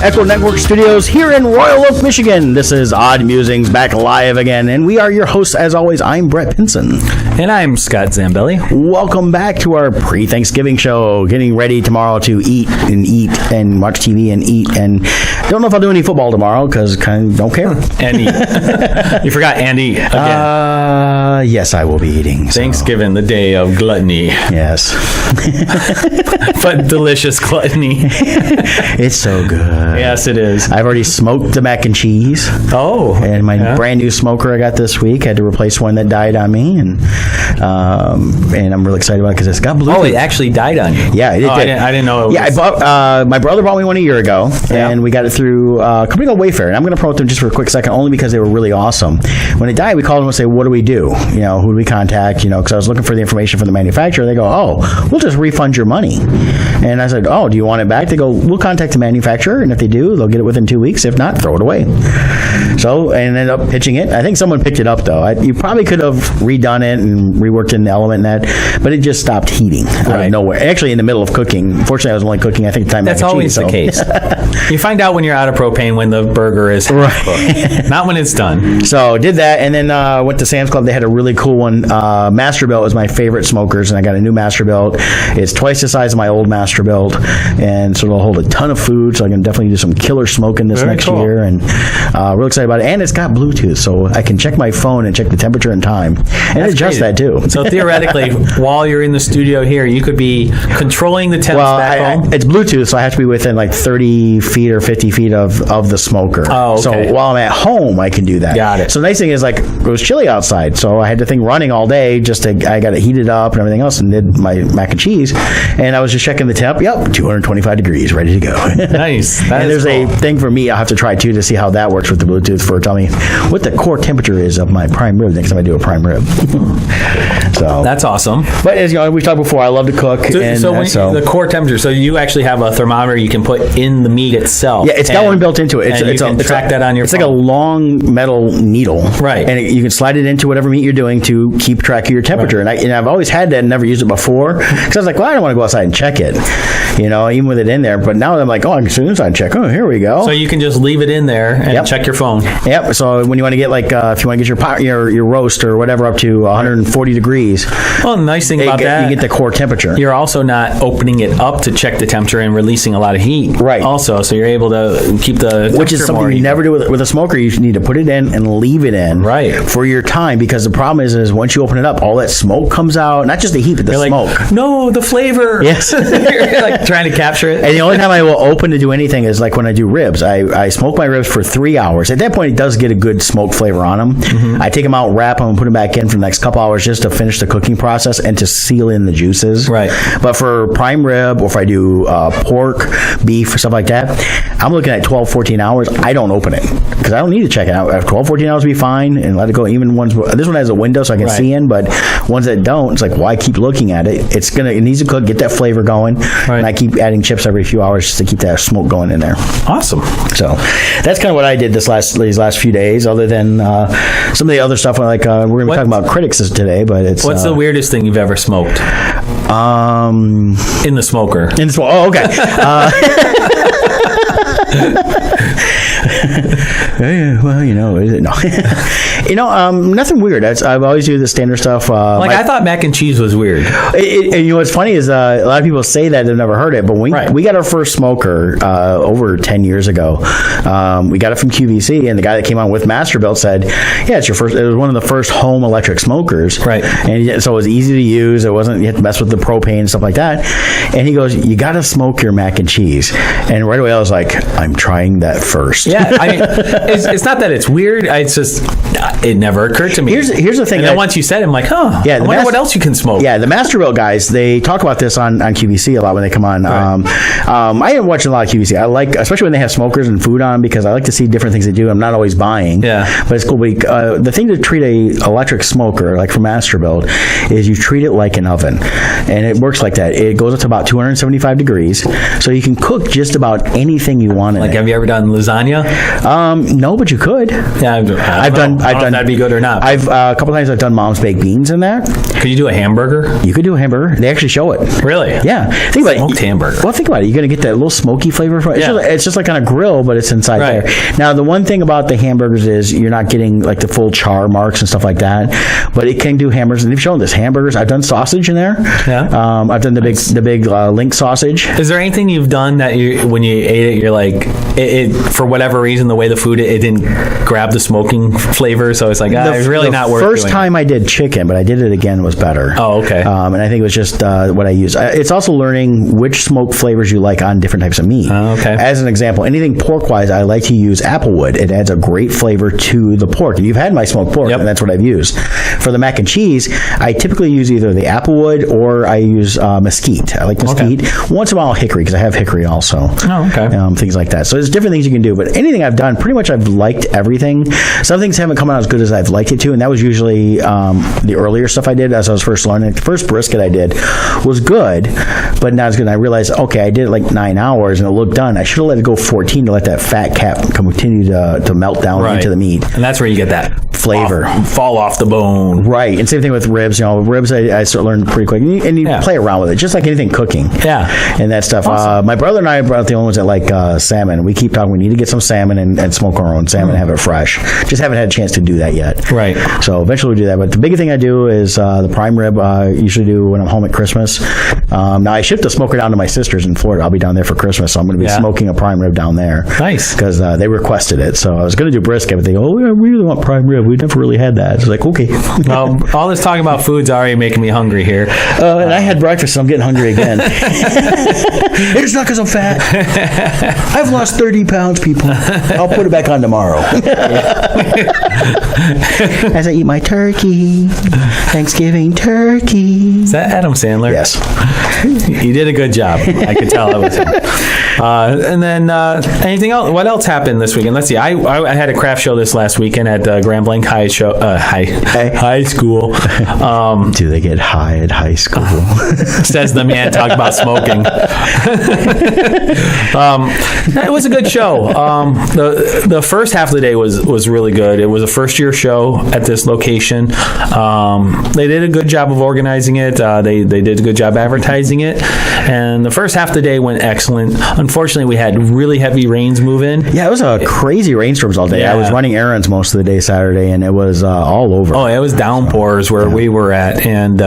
Echo Network Studios here in Royal Oak, Michigan. This is Odd Musings back live again, and we are your hosts as always. I'm Brett Pinson. And I'm Scott Zambelli. Welcome back to our pre-Thanksgiving show. Getting ready tomorrow to eat and watch TV and eat. And don't know if I'll do any football tomorrow because kind of don't care. And eat. You forgot and eat again. Yes, I will be eating. So. Thanksgiving, the day of gluttony. Yes. But delicious gluttony. It's so good. Yes, it is. I've already smoked the mac and cheese. Oh. And my brand new smoker I got this week had to replace one that died on me, and I'm really excited about it because it's got Bluetooth. Oh, it actually died on you. Yeah, it did. I didn't know. I bought. My brother bought me one a year ago, and we got it through a company called Wayfair. And I'm going to promote them just for a quick second, only because they were really awesome. When it died, we called them and say, "What do we do? You know, who do we contact? You know, because I was looking for the information from the manufacturer. They go, "Oh, we'll just refund your money." And I said, "Oh, do you want it back?" They go, "We'll contact the manufacturer, and if they do, they'll get it within 2 weeks. If not, throw it away." So, and ended up pitching it. I think someone picked it up though. You probably could have redone it and reworked in the element and that, but it just stopped heating out of nowhere. Actually, in the middle of cooking. Fortunately, I was only cooking, I think, the time that's always the case. You find out when you're out of propane when the burger is cooked, not when it's done. So did that, and then went to Sam's Club. They had a really cool one. Masterbuilt was my favorite smokers, and I got a new Masterbuilt. It's twice the size of my old Masterbuilt, and so it'll hold a ton of food. So I can definitely do some killer smoking this next year, and real excited about it. And it's got Bluetooth, so I can check my phone and check the temperature and time, and adjust that too. So theoretically, while you're in the studio here, you could be controlling the temps back home. It's Bluetooth, so I have to be within like 30 feet or 50 feet of the smoker. Oh, okay. So while I'm at home, I can do that. Got it. So the nice thing is, like, it was chilly outside, so I had the thing running all day. I got it heated up and everything else, and did my mac and cheese. And I was just checking the temp. Yep, 225 degrees, ready to go. Nice. And there's a thing for me I'll have to try too to see how that works with the Bluetooth for telling me what the core temperature is of my prime rib next time I do a prime rib. So that's awesome. But as you know, we've talked before, I love to cook. The core temperature. So you actually have a thermometer you can put in the meat itself. Yeah, it's got one built into it. It's track that on your phone. It's like a long metal needle, right? And you can slide it into whatever meat you're doing to keep track of your temperature. Right. And I've always had that and never used it before because I was like, well, I don't want to go outside and check it, you know, even with it in there. But now I'm like, oh, I can sit inside and check. Oh, here we go. So you can just leave it in there and check your phone. Yep. So when you want to get if you want to get your roast or whatever up to 140 degrees. Well, the nice thing about that, you get the core temperature. You're also not opening it up to check the temperature and releasing a lot of heat. Right. Also, so you're able to keep the which is something you never do with a smoker. You need to put it in and leave it in for your time, because the problem is once you open it up, all that smoke comes out. Not just the heat, but the smoke. No, the flavor. Yes. You're like trying to capture it. And the only time I will open to do anything is like when I do ribs. I smoke my ribs for 3 hours. At that point, it does get a good smoke flavor on them. Mm-hmm. I take them out, wrap them, and put them back in for the next couple hours just to finish the cooking process and to seal in the juices. Right. But for prime rib, or if I do pork, beef, or stuff like that, I'm looking at 12, 14 hours. I don't open it because I don't need to check it out. 12, 14 hours will be fine and let it go. Even this one has a window so I can see in, but ones that don't, it's like, why keep looking at it? It needs to cook, get that flavor going. Right. And I keep adding chips every few hours just to keep that smoke going in there. Awesome. So that's kind of what I did these last few days, other than some of the other stuff. Like we're going to be talking about critics today, but it's what's the weirdest thing you've ever smoked? In the smoker. Oh, okay. Well, you know, nothing weird. I've always do the standard stuff. I thought mac and cheese was weird. And you know what's funny is a lot of people say that they've never heard it, but we got our first smoker over 10 years ago. We got it from QVC, and the guy that came on with Masterbuilt said, "Yeah, it's your first." It was one of the first home electric smokers, right? And so it was easy to use. It wasn't you had to mess with the propane and stuff like that. And he goes, "You got to smoke your mac and cheese." And right away I was like, "I'm trying that first." Yeah, I mean, it's not that it's weird. It's just it never occurred to me. Here's the thing. And then once you said it, I'm like, oh, yeah. I wonder what else you can smoke. Yeah, the Masterbuilt guys, they talk about this on QVC a lot when they come on. Right. I am watching a lot of QVC. I like, especially when they have smokers and food on, because I like to see different things they do. I'm not always buying. Yeah, but it's cool. The thing to treat a electric smoker, like from Masterbuilt, is you treat it like an oven, and it works like that. It goes up to about 275 degrees, so you can cook just about anything you want. Like, have you ever done lasagna? No, but you could. Yeah, I've done. If that'd be good or not. I've a couple times I've done mom's baked beans in that. Could you do a hamburger? You could do a hamburger. They actually show it. Really? Yeah. Think about Smoked it. hamburger. Well, think about it. You're going to get that little smoky flavor from it. It's just like on a grill, but it's inside there. Now, the one thing about the hamburgers is you're not getting like the full char marks and stuff like that, but it can do hamburgers. And they've shown this hamburgers. I've done sausage in there. Yeah. I've done the big link sausage. Is there anything you've done that when you ate it, you're like, it for whatever reason, the way the food, it didn't grab the smoking flavor, so it's like, it's really not worth it. The first time I did chicken, but I did it again, was better. Oh, okay. And I think it was just what I used. It's also learning which smoke flavors you like on different types of meat. Okay. As an example, anything pork-wise, I like to use applewood. It adds a great flavor to the pork. And you've had my smoked pork, and that's what I've used. For the mac and cheese, I typically use either the applewood or I use mesquite. I like mesquite. Okay. Once in a while, hickory, because I have hickory also. Oh, okay. Things like that. So there's different things you can do, but anything I've done, pretty much I've liked everything. Some things haven't come out as good as I've liked it to, and that was usually the earlier stuff I did as I was first learning. The first brisket I did was good, but not as good. And I realized, okay, I did it like 9 hours and it looked done. I should have let it go 14 to let that fat cap continue to melt down into the meat. And that's where you get that flavor. Fall off the bone. Right. And same thing with ribs. Ribs I start learning pretty quick. And you play around with it, just like anything cooking. Yeah. And that stuff. Awesome. My brother and I are about the only ones that like salmon. We keep talking, we need to get some salmon and smoke our own salmon and have it fresh. Just haven't had a chance to do that yet. Right. So eventually we'll do that. But the big thing I do is the prime rib I usually do when I'm home at Christmas. Now I shipped the smoker down to my sister's in Florida. I'll be down there for Christmas, so I'm going to be smoking a prime rib down there. Nice. Because they requested it. So I was going to do brisket, but they go, we really want prime rib. We never really had that. It's like, okay. Well, all this talking about food's already making me hungry here. And I had breakfast, so I'm getting hungry again. It's not because I'm fat. I've lost 30 pounds, people. I'll put it back on tomorrow. As I eat my turkey. Thanksgiving turkey. Is that Adam Sandler? Yes. You did a good job. I could tell it was him. And then anything else? What else happened this weekend? Let's see. I had a craft show this last weekend at Grand Blanc High School. Do they get high at high school? Says the man talking about smoking. It was a good show. The first half of the day was really good. It was a first year show at this location. They did a good job of organizing it. They did a good job advertising it. And the first half of the day went excellent. Unfortunately, we had really heavy rains move in. Yeah, it was crazy rainstorms all day. Yeah. I was running errands most of the day Saturday, and it was all over. Oh, it was downpours where we were at. And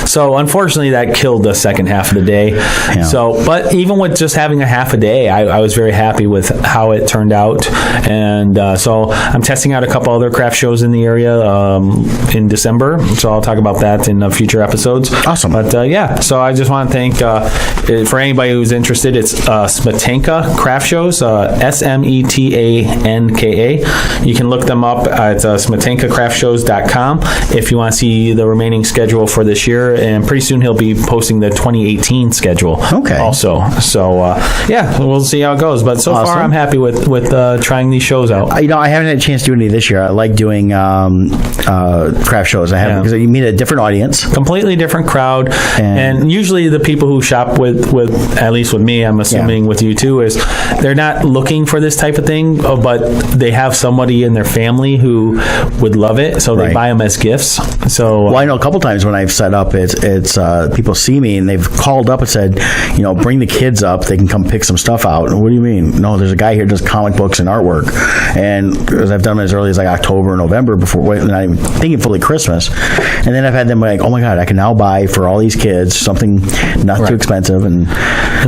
so, unfortunately, that killed the second half of the day. Yeah. So, but even with just having a half a day, I was very happy with how it turned out. And so I'm testing out a couple other craft shows in the area in December. So I'll talk about that in future episodes. Awesome. But so I just want to thank, for anybody who's interested, it's Smetanka Craft Shows, Smetanka. You can look them up at smetankacraftshows.com if you want to see the remaining schedule for this year. And pretty soon he'll be posting the 2018 schedule. Okay. Also. So, we'll see how it goes. But so far, I'm happy with trying these shows out. I haven't had a chance to do any this year. I like doing craft shows. I have because you meet a different audience, completely different crowd, and usually the people who shop with at least with me, I'm assuming with you too, is they're not looking for this type of thing, but they have somebody in their family who would love it, so they buy them as gifts. So, well, I know a couple times when I've set up, it's people see me and they've called up and said, bring the kids up, they can come pick some stuff out. And what do you mean? No, there's a guy here who does comic books and artwork, and because I've done them as early as like October, November, before not even thinking fully Christmas, and then I've had them like, oh my God, I can now buy for all these kids something not too expensive. And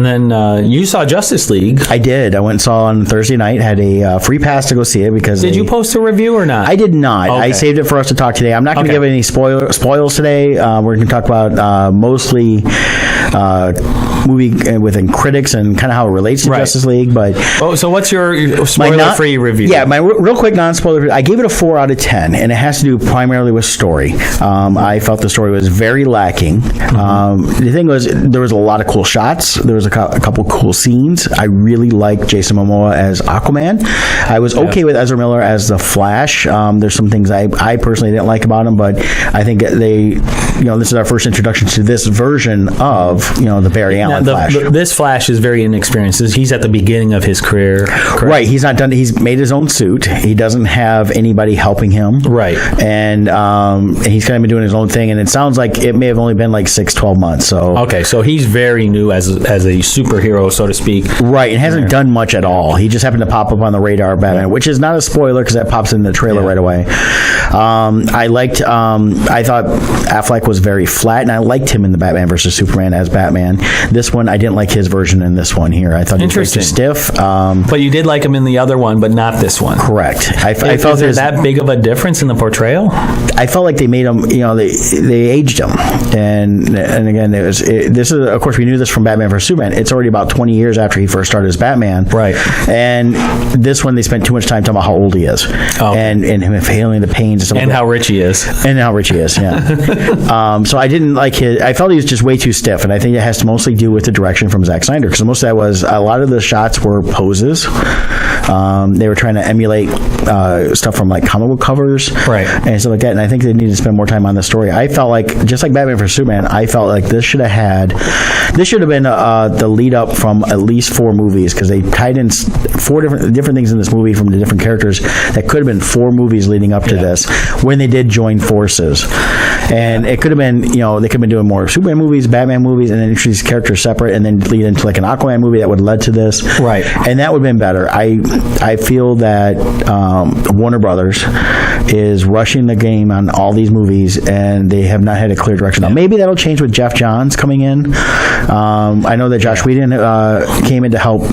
then you saw Justice League. I did. I went and saw on Thursday night, had a free pass to go see it because did you post a review or not? I did not. Okay. I saved it for us to talk today. I'm not going to give any spoils today. We're going to talk about mostly movie within critics and kind of how it relates to Justice League. But so what's your spoiler-free review? Yeah, my real quick non-spoiler. I gave it a 4 out of 10, and it has to do primarily with story. I felt the story was very lacking. The thing was, there was a lot of cool shots. There was a couple cool scenes. I really liked Jason Momoa as Aquaman. I was okay with Ezra Miller as the Flash. There's some things I personally didn't like about him, but I think this is our first introduction to this version of the Barry Allen. And Flash. This Flash is very inexperienced. He's at the beginning of his career. Correct? Right. He's not done. He's made his own suit. He doesn't have anybody helping him. Right. And he's kind of been doing his own thing. And it sounds like it may have only been like 6-12 months. So okay, so he's very new as a superhero, so to speak. Right, and hasn't done much at all. He just happened to pop up on the radar of Batman, which is not a spoiler because that pops in the trailer right away. I thought Affleck was very flat, and I liked him in the Batman versus Superman as Batman. This one, I didn't like his version in this one here. I thought he was too stiff. But you did like him in the other one, but not this one. Correct. I felt there that big of a difference in the portrayal? I felt like they made him, they aged him. And again, this is, of course, we knew this from Batman vs. Superman. It's already about 20 years after he first started as Batman. Right. And this one, they spent too much time talking about how old he is. Oh. And him feeling the pains and stuff and how rich he is. And how rich he is, yeah. So I didn't like I felt he was just way too stiff. And I think it has to mostly do with the direction from Zack Snyder. Because most of that was, a lot of the shots were poses. They were trying to emulate stuff from like comic book covers. Right. And stuff like that. And I think they needed to spend more time on the story. I felt like, just like Batman vs. Superman, I felt like this should have been the lead up from at least 4 movies, because they tied in 4 different things in this movie from the different characters that could have been 4 movies leading up to this when they did join forces. And it could have been, they could have been doing more Superman movies, Batman movies, and then introduce characters separate and then lead into like an Aquaman movie that would have led to this. Right. And that would have been better. I feel that Warner Brothers is rushing the game on all these movies, and they have not had a clear direction. Now, maybe that'll change with Jeff Johns coming in. I know that Josh Whedon came in to help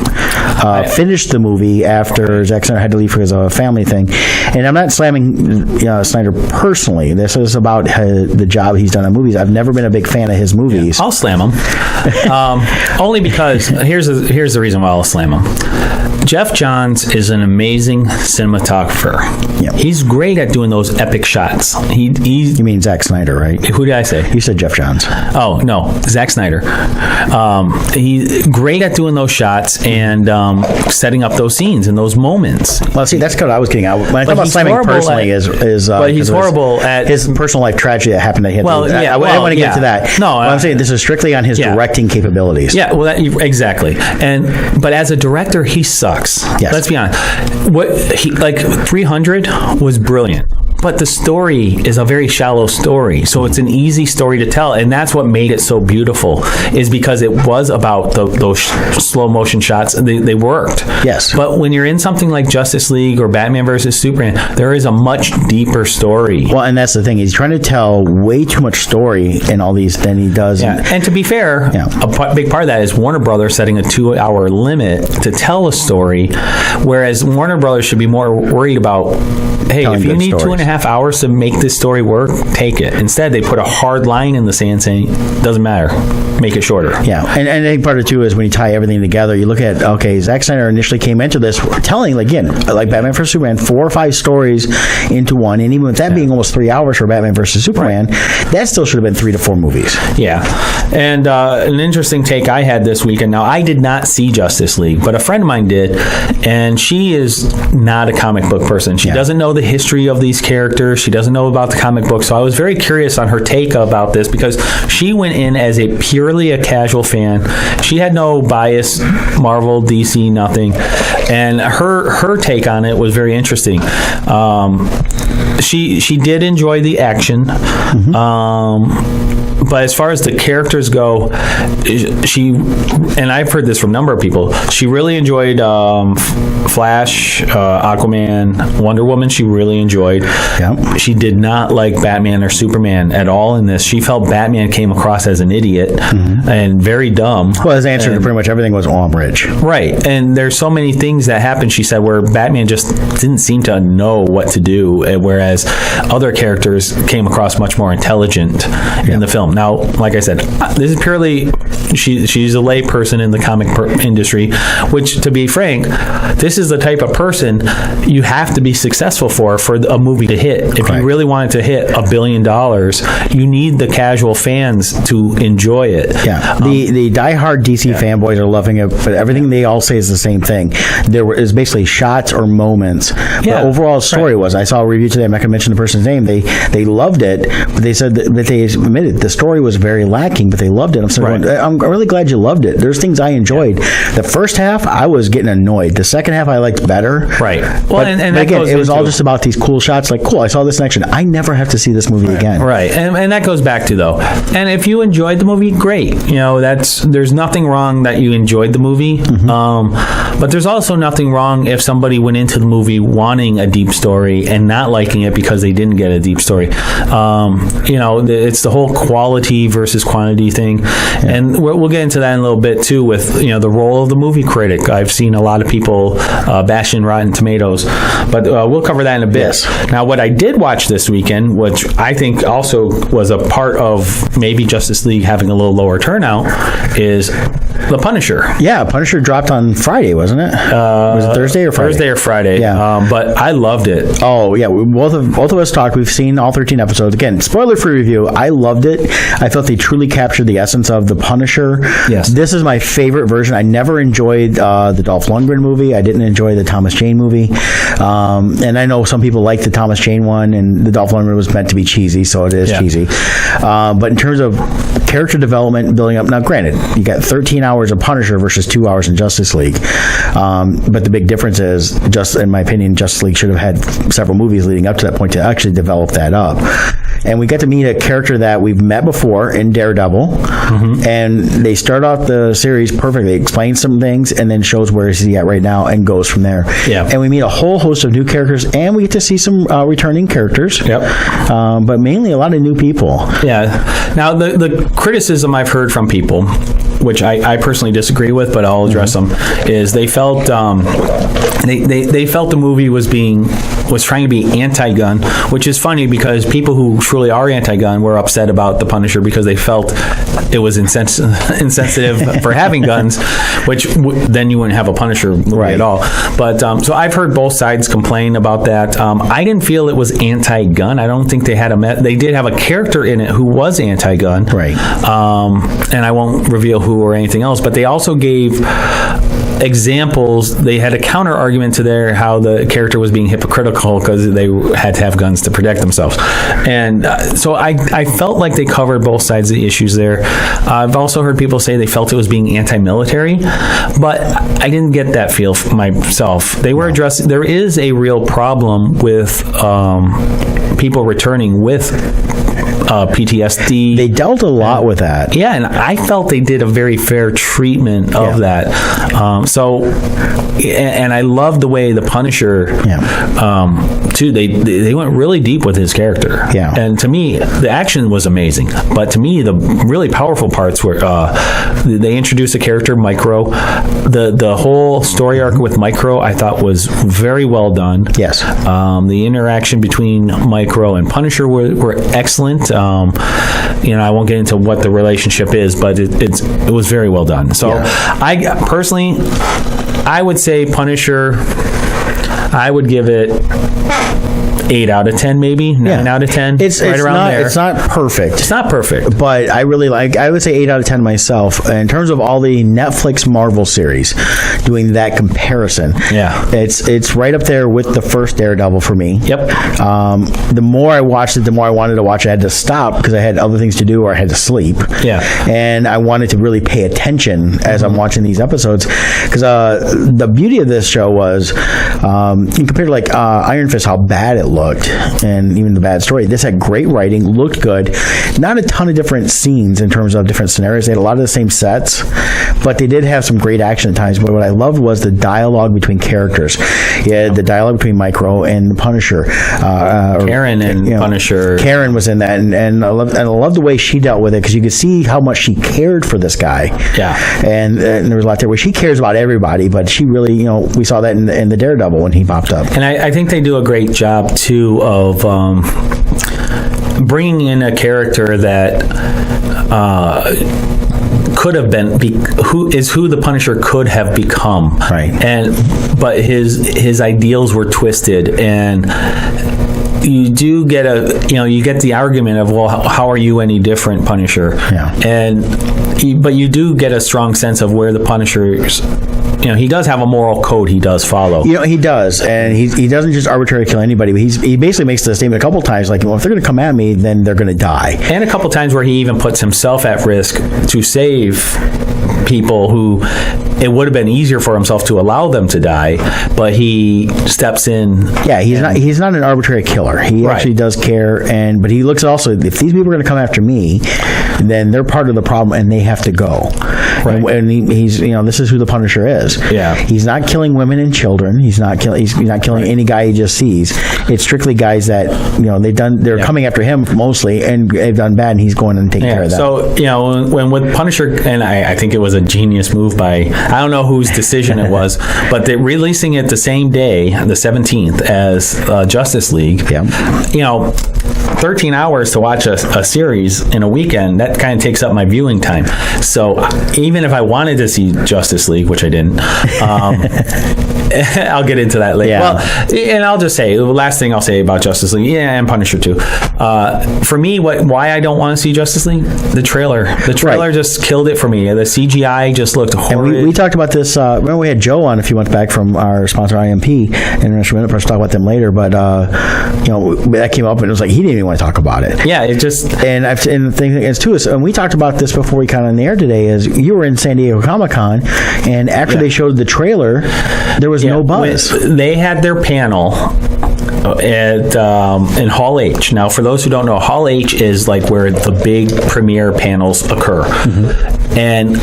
finish the movie after Zack Snyder had to leave because of a family thing. And I'm not slamming Snyder personally. This is about the job he's done on movies. I've never been a big fan of his movies. Yeah, I'll slam him. Only because here's the reason why I'll slam him. Jeff Johns is an amazing cinematographer. Yep. He's great at doing those epic shots. You mean Zack Snyder, right? Who did I say? You said Jeff Johns. Oh, no, Zack Snyder. He's great at doing those shots and setting up those scenes and those moments. Well, see, that's what I was getting at. When I talk about slamming personally but he's horrible at his personal life tragedy that happened to him. Well, I don't want to get to that. No, I'm saying this is strictly on his directing capabilities. Yeah, well, exactly. But as a director, he sucks. Yes. Let's be honest. 300 was brilliant. But the story is a very shallow story, so it's an easy story to tell, and that's what made it so beautiful, is because it was about those slow motion shots. They worked. Yes. But when you're in something like Justice League or Batman versus Superman, there is a much deeper story. Well, and that's the thing. He's trying to tell way too much story in all these than he does. Yeah. And to be fair, a big part of that is Warner Brothers setting a 2-hour limit to tell a story, whereas Warner Brothers should be more worried about, hey, if you need 2.5 hours to make this story work, take it. Instead, they put a hard line in the sand saying, doesn't matter, make it shorter. Yeah, and I think part of it too is when you tie everything together, you look at, Zack Snyder initially came into this telling, again, like Batman vs. Superman, 4 or 5 stories into one, and even with that being almost 3 hours for Batman vs. Superman, that still should have been 3 to 4 movies. Yeah, and an interesting take I had this weekend, now I did not see Justice League, but a friend of mine did, and she is not a comic book person. She doesn't know the history of these characters. She doesn't know about the comic book. So I was very curious on her take about this, because she went in as purely a casual fan. She had no bias, Marvel, DC, nothing. And her take on it was very interesting. She did enjoy the action. Mm-hmm. But as far as the characters go, and I've heard this from a number of people, she really enjoyed Flash, Aquaman, Wonder Woman. She really enjoyed. Yeah. She did not like Batman or Superman at all in this. She felt Batman came across as an idiot and very dumb. Well, his answer to pretty much everything was, I'm rich. Right. And there's so many things that happened, she said, where Batman just didn't seem to know what to do, whereas other characters came across much more intelligent in the film. Now, like I said, this is purely, she's a lay person in the comic industry, which, to be frank, this is the type of person you have to be successful for a movie to hit. If you really want it to hit $1 billion, you need the casual fans to enjoy it. Yeah, the diehard DC fanboys are loving it, but everything they all say is the same thing. There is basically shots or moments. But overall story was, I saw a review today, I'm not going to mention the person's name, they loved it, but they said that they admitted the story was very lacking, but they loved it. I'm really glad you loved it. There's things I enjoyed. The first half, I was getting annoyed. The second half, I liked better. Right. Well, but and again, it was all just about these cool shots. Like, cool, I saw this in action. I never have to see this movie again. Right. And that goes back to, though, and if you enjoyed the movie, great. There's nothing wrong that you enjoyed the movie. But there's also nothing wrong if somebody went into the movie wanting a deep story and not liking it because they didn't get a deep story. It's the whole quality versus quantity thing. And we'll get into that in a little bit, too, with, the role of the movie critic. I've seen a lot of people bashing Rotten Tomatoes, but we'll cover that in a bit. Yes. Now, what I did watch this weekend, which I think also was a part of maybe Justice League having a little lower turnout, is The Punisher. Yeah, Punisher dropped on Friday, wasn't it? Was it Thursday or Friday? Thursday or Friday. Yeah. But I loved it. Oh, yeah. Both of us talked. We've seen all 13 episodes. Again, spoiler-free review. I loved it. I felt they truly captured the essence of The Punisher. Yes. This is my favorite version. I never enjoyed the Dolph Lundgren movie. I didn't enjoy the Thomas Jane movie. And I know some people like the Thomas Jane one, and the Dolph Lundgren was meant to be cheesy, so it is cheesy. But in terms of character development and building up, now granted, you got 13 hours of Punisher versus 2 hours in Justice League. But the big difference is, just in my opinion, Justice League should have had several movies leading up to that point to actually develop that up. And we get to meet a character that we've met before in Daredevil, and they start off the series perfectly, explain some things, and then shows where he's at right now and goes from there. Yeah. And we meet a whole host of new characters, and we get to see some returning characters. Yep. But mainly a lot of new people. Yeah. Now, the criticism I've heard from people, which I personally disagree with, but I'll address them, is they felt they felt the movie was trying to be anti-gun, which is funny because people who truly are anti-gun were upset about The Punisher because they felt it was insensitive for having guns, which then you wouldn't have a Punisher movie at all. But so I've heard both sides complain about that. I didn't feel it was anti-gun. I don't think they had they did have a character in it who was anti-gun. Right. And I won't reveal who or anything else, but they also gave examples. They had a counter argument to how the character was being hypocritical because they had to have guns to protect themselves, and so I felt like they covered both sides of the issues there. I've also heard people say they felt it was being anti-military, but I didn't get that feel myself. They were addressing. There is a real problem with people returning with PTSD. They dealt a lot with that. Yeah, and I felt they did a very fair treatment of that. And I love the way the Punisher, too. They went really deep with his character. Yeah. And to me, the action was amazing. But to me, the really powerful parts were they introduced a character, Micro. The whole story arc with Micro, I thought, was very well done. Yes. The interaction between Micro and Punisher were excellent. I won't get into what the relationship is, but it was very well done. So I personally, I would say Punisher, I would give it 8 out of 10, maybe 9 out of 10. It's right around there. It's not perfect. It's not perfect, but I would say 8 out of 10 myself. In terms of all the Netflix Marvel series, doing that comparison, it's right up there with the first Daredevil for me. Yep. The more I watched it, the more I wanted to watch it. I had to stop because I had other things to do or I had to sleep. Yeah. And I wanted to really pay attention as I'm watching these episodes, because the beauty of this show was, compared to like Iron Fist, how bad it looked, and even the bad story, this had great writing, looked good, not a ton of different scenes in terms of different scenarios. They had a lot of the same sets, but they did have some great action at times. But what I loved was the dialogue between characters. Yeah, the dialogue between Micro and the Punisher, Karen and Punisher. Karen was in that, and I love the way she dealt with it, because you could see how much she cared for this guy. Yeah, and there was a lot there where she cares about everybody, but she really, we saw that in the Daredevil when he popped up. And I think they do a great job too of bringing in a character that could have been who the Punisher could have become, right? But his ideals were twisted, and you do get you get the argument of, well, how are you any different, Punisher? Yeah. But you do get a strong sense of where the Punisher's he does have a moral code he does follow. He does, and he doesn't just arbitrarily kill anybody. But he basically makes the statement a couple times, like, well, if they're going to come at me, then they're going to die. And a couple times where he even puts himself at risk to save people who it would have been easier for himself to allow them to die, but he steps in. Yeah, he's not an arbitrary killer. He actually does care, but he looks also, if these people are going to come after me, then they're part of the problem and they have to go. Right. And he's this is who the Punisher is. Yeah. He's not killing women and children. He's not killing any guy he just sees. It's strictly guys that they're coming after him mostly, and they've done bad, and he's going and taking care of that. So when with Punisher, and I think it was a genius move by, I don't know whose decision it was, but they're releasing it the same day, the 17th, as Justice League. Yeah. 13 hours to watch a series in a weekend, that kind of takes up my viewing time. So even if I wanted to see Justice League, which I didn't, I'll get into that later. Yeah. Well, and I'll just say, the last thing I'll say about Justice League, and Punisher too. For me, why I don't want to see Justice League, the trailer just killed it for me. The CGI just looked horrid. And we talked about this. Remember, we had Joe on a few months back from our sponsor IMP, International Minute Press. Talk about them later, but that came up, and it was like he didn't even want to talk about it. Yeah, it just and the thing is too is, and we talked about this before we kind of on the air today. Is you were in San Diego Comic-Con, and after they showed the trailer, there was no buzz. They had their panel in Hall H. Now, for those who don't know, Hall H is like where the big premiere panels occur, and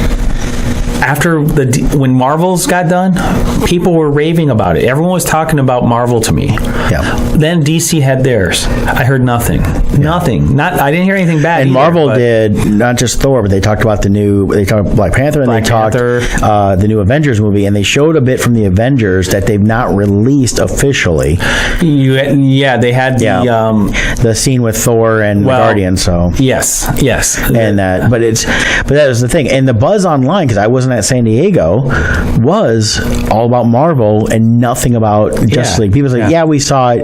after when Marvel's got done, people were raving about it. Everyone was talking about Marvel to me. Yeah. Then DC had theirs. I heard nothing. Nothing. I didn't hear anything bad. And either, Marvel did not just Thor, but they talked about they talked about Black Panther, and they talked the new Avengers movie, and they showed a bit from the Avengers that they've not released officially. They had the scene with Thor and the Guardians. So yes, and that was the thing, and the buzz online, because I wasn't at San Diego, was all about Marvel and nothing about Justice League. People say, we saw it,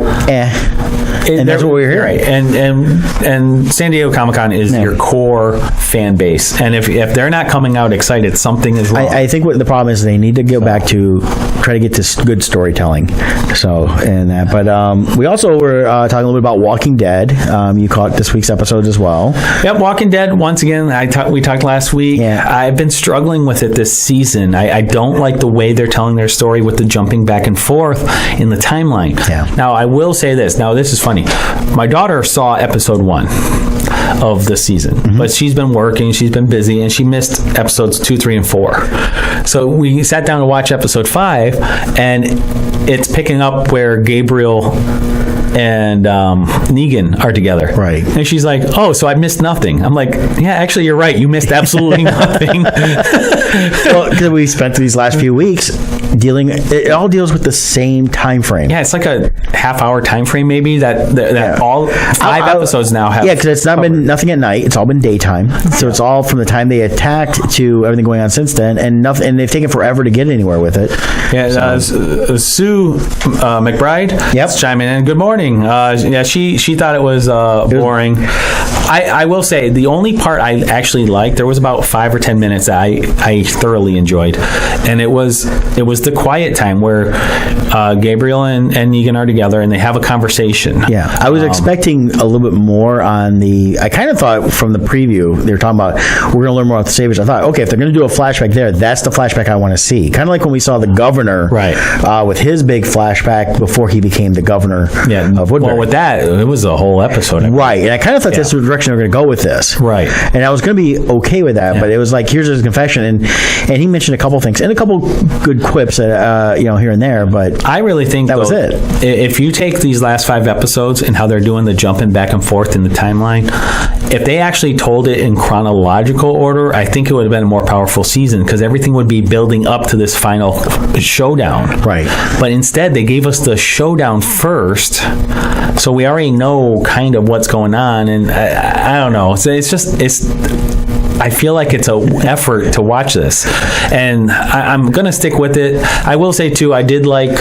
and that's what we're hearing. Right. And San Diego Comic-Con is your core fan base, and if they're not coming out excited, something is wrong. I think what the problem is, they need to go back to try to get this good storytelling. So, but we also were talking a little bit about Walking Dead. You caught this week's episode as well. Yep, Walking Dead. Once again, we talked last week. Yeah. I've been struggling with it this season. I don't like the way they're telling their story with the jumping back and forth in the timeline. Yeah. Now, I will say this. Now, this is funny. My daughter saw episode 1 of the season, but she's been working, she's been busy, and she missed episodes 2, 3, and 4. So we sat down to watch episode 5, and it's picking up where Gabriel and Negan are together. Right. And she's like, oh, so I missed nothing. I'm like, yeah, actually, you're right. You missed absolutely nothing. Well, because we spent these last few weeks it all deals with the same time frame. Yeah, it's like a half-hour time frame, maybe, that all 5 episodes now have. Yeah, because it's not been nothing at night. It's all been daytime. So it's all from the time they attacked to everything going on since then, and they've taken forever to get anywhere with it. Yeah, Sue McBride is chiming in. Good morning. She thought it was boring. I will say, the only part I actually liked, there was about 5 or 10 minutes that I thoroughly enjoyed, and it was the quiet time where Gabriel and Negan are together and they have a conversation. Yeah, I was expecting a little bit more on I kind of thought from the preview, they were talking about, we're going to learn more about the Saviors. I thought, okay, if they're going to do a flashback there, that's the flashback I want to see. Kind of like when we saw the governor with his big flashback before he became the governor of Woodbury. Well, with that, it was a whole episode. Right, and I kind of thought that's the direction they were going to go with this. Right. And I was going to be okay with that, but it was like, here's his confession, and he mentioned a couple things, and a couple good quips that, here and there, but I really think that was it. If you take these last 5 episodes and how they're doing the jumping back and forth in the timeline, if they actually told it in chronological order, I think it would have been a more powerful season, because everything would be building up to this final showdown. Right. But instead, they gave us the showdown first, so we already know kind of what's going on, and I don't know. It's I feel like it's an effort to watch this, and I'm going to stick with it. I will say too, I did like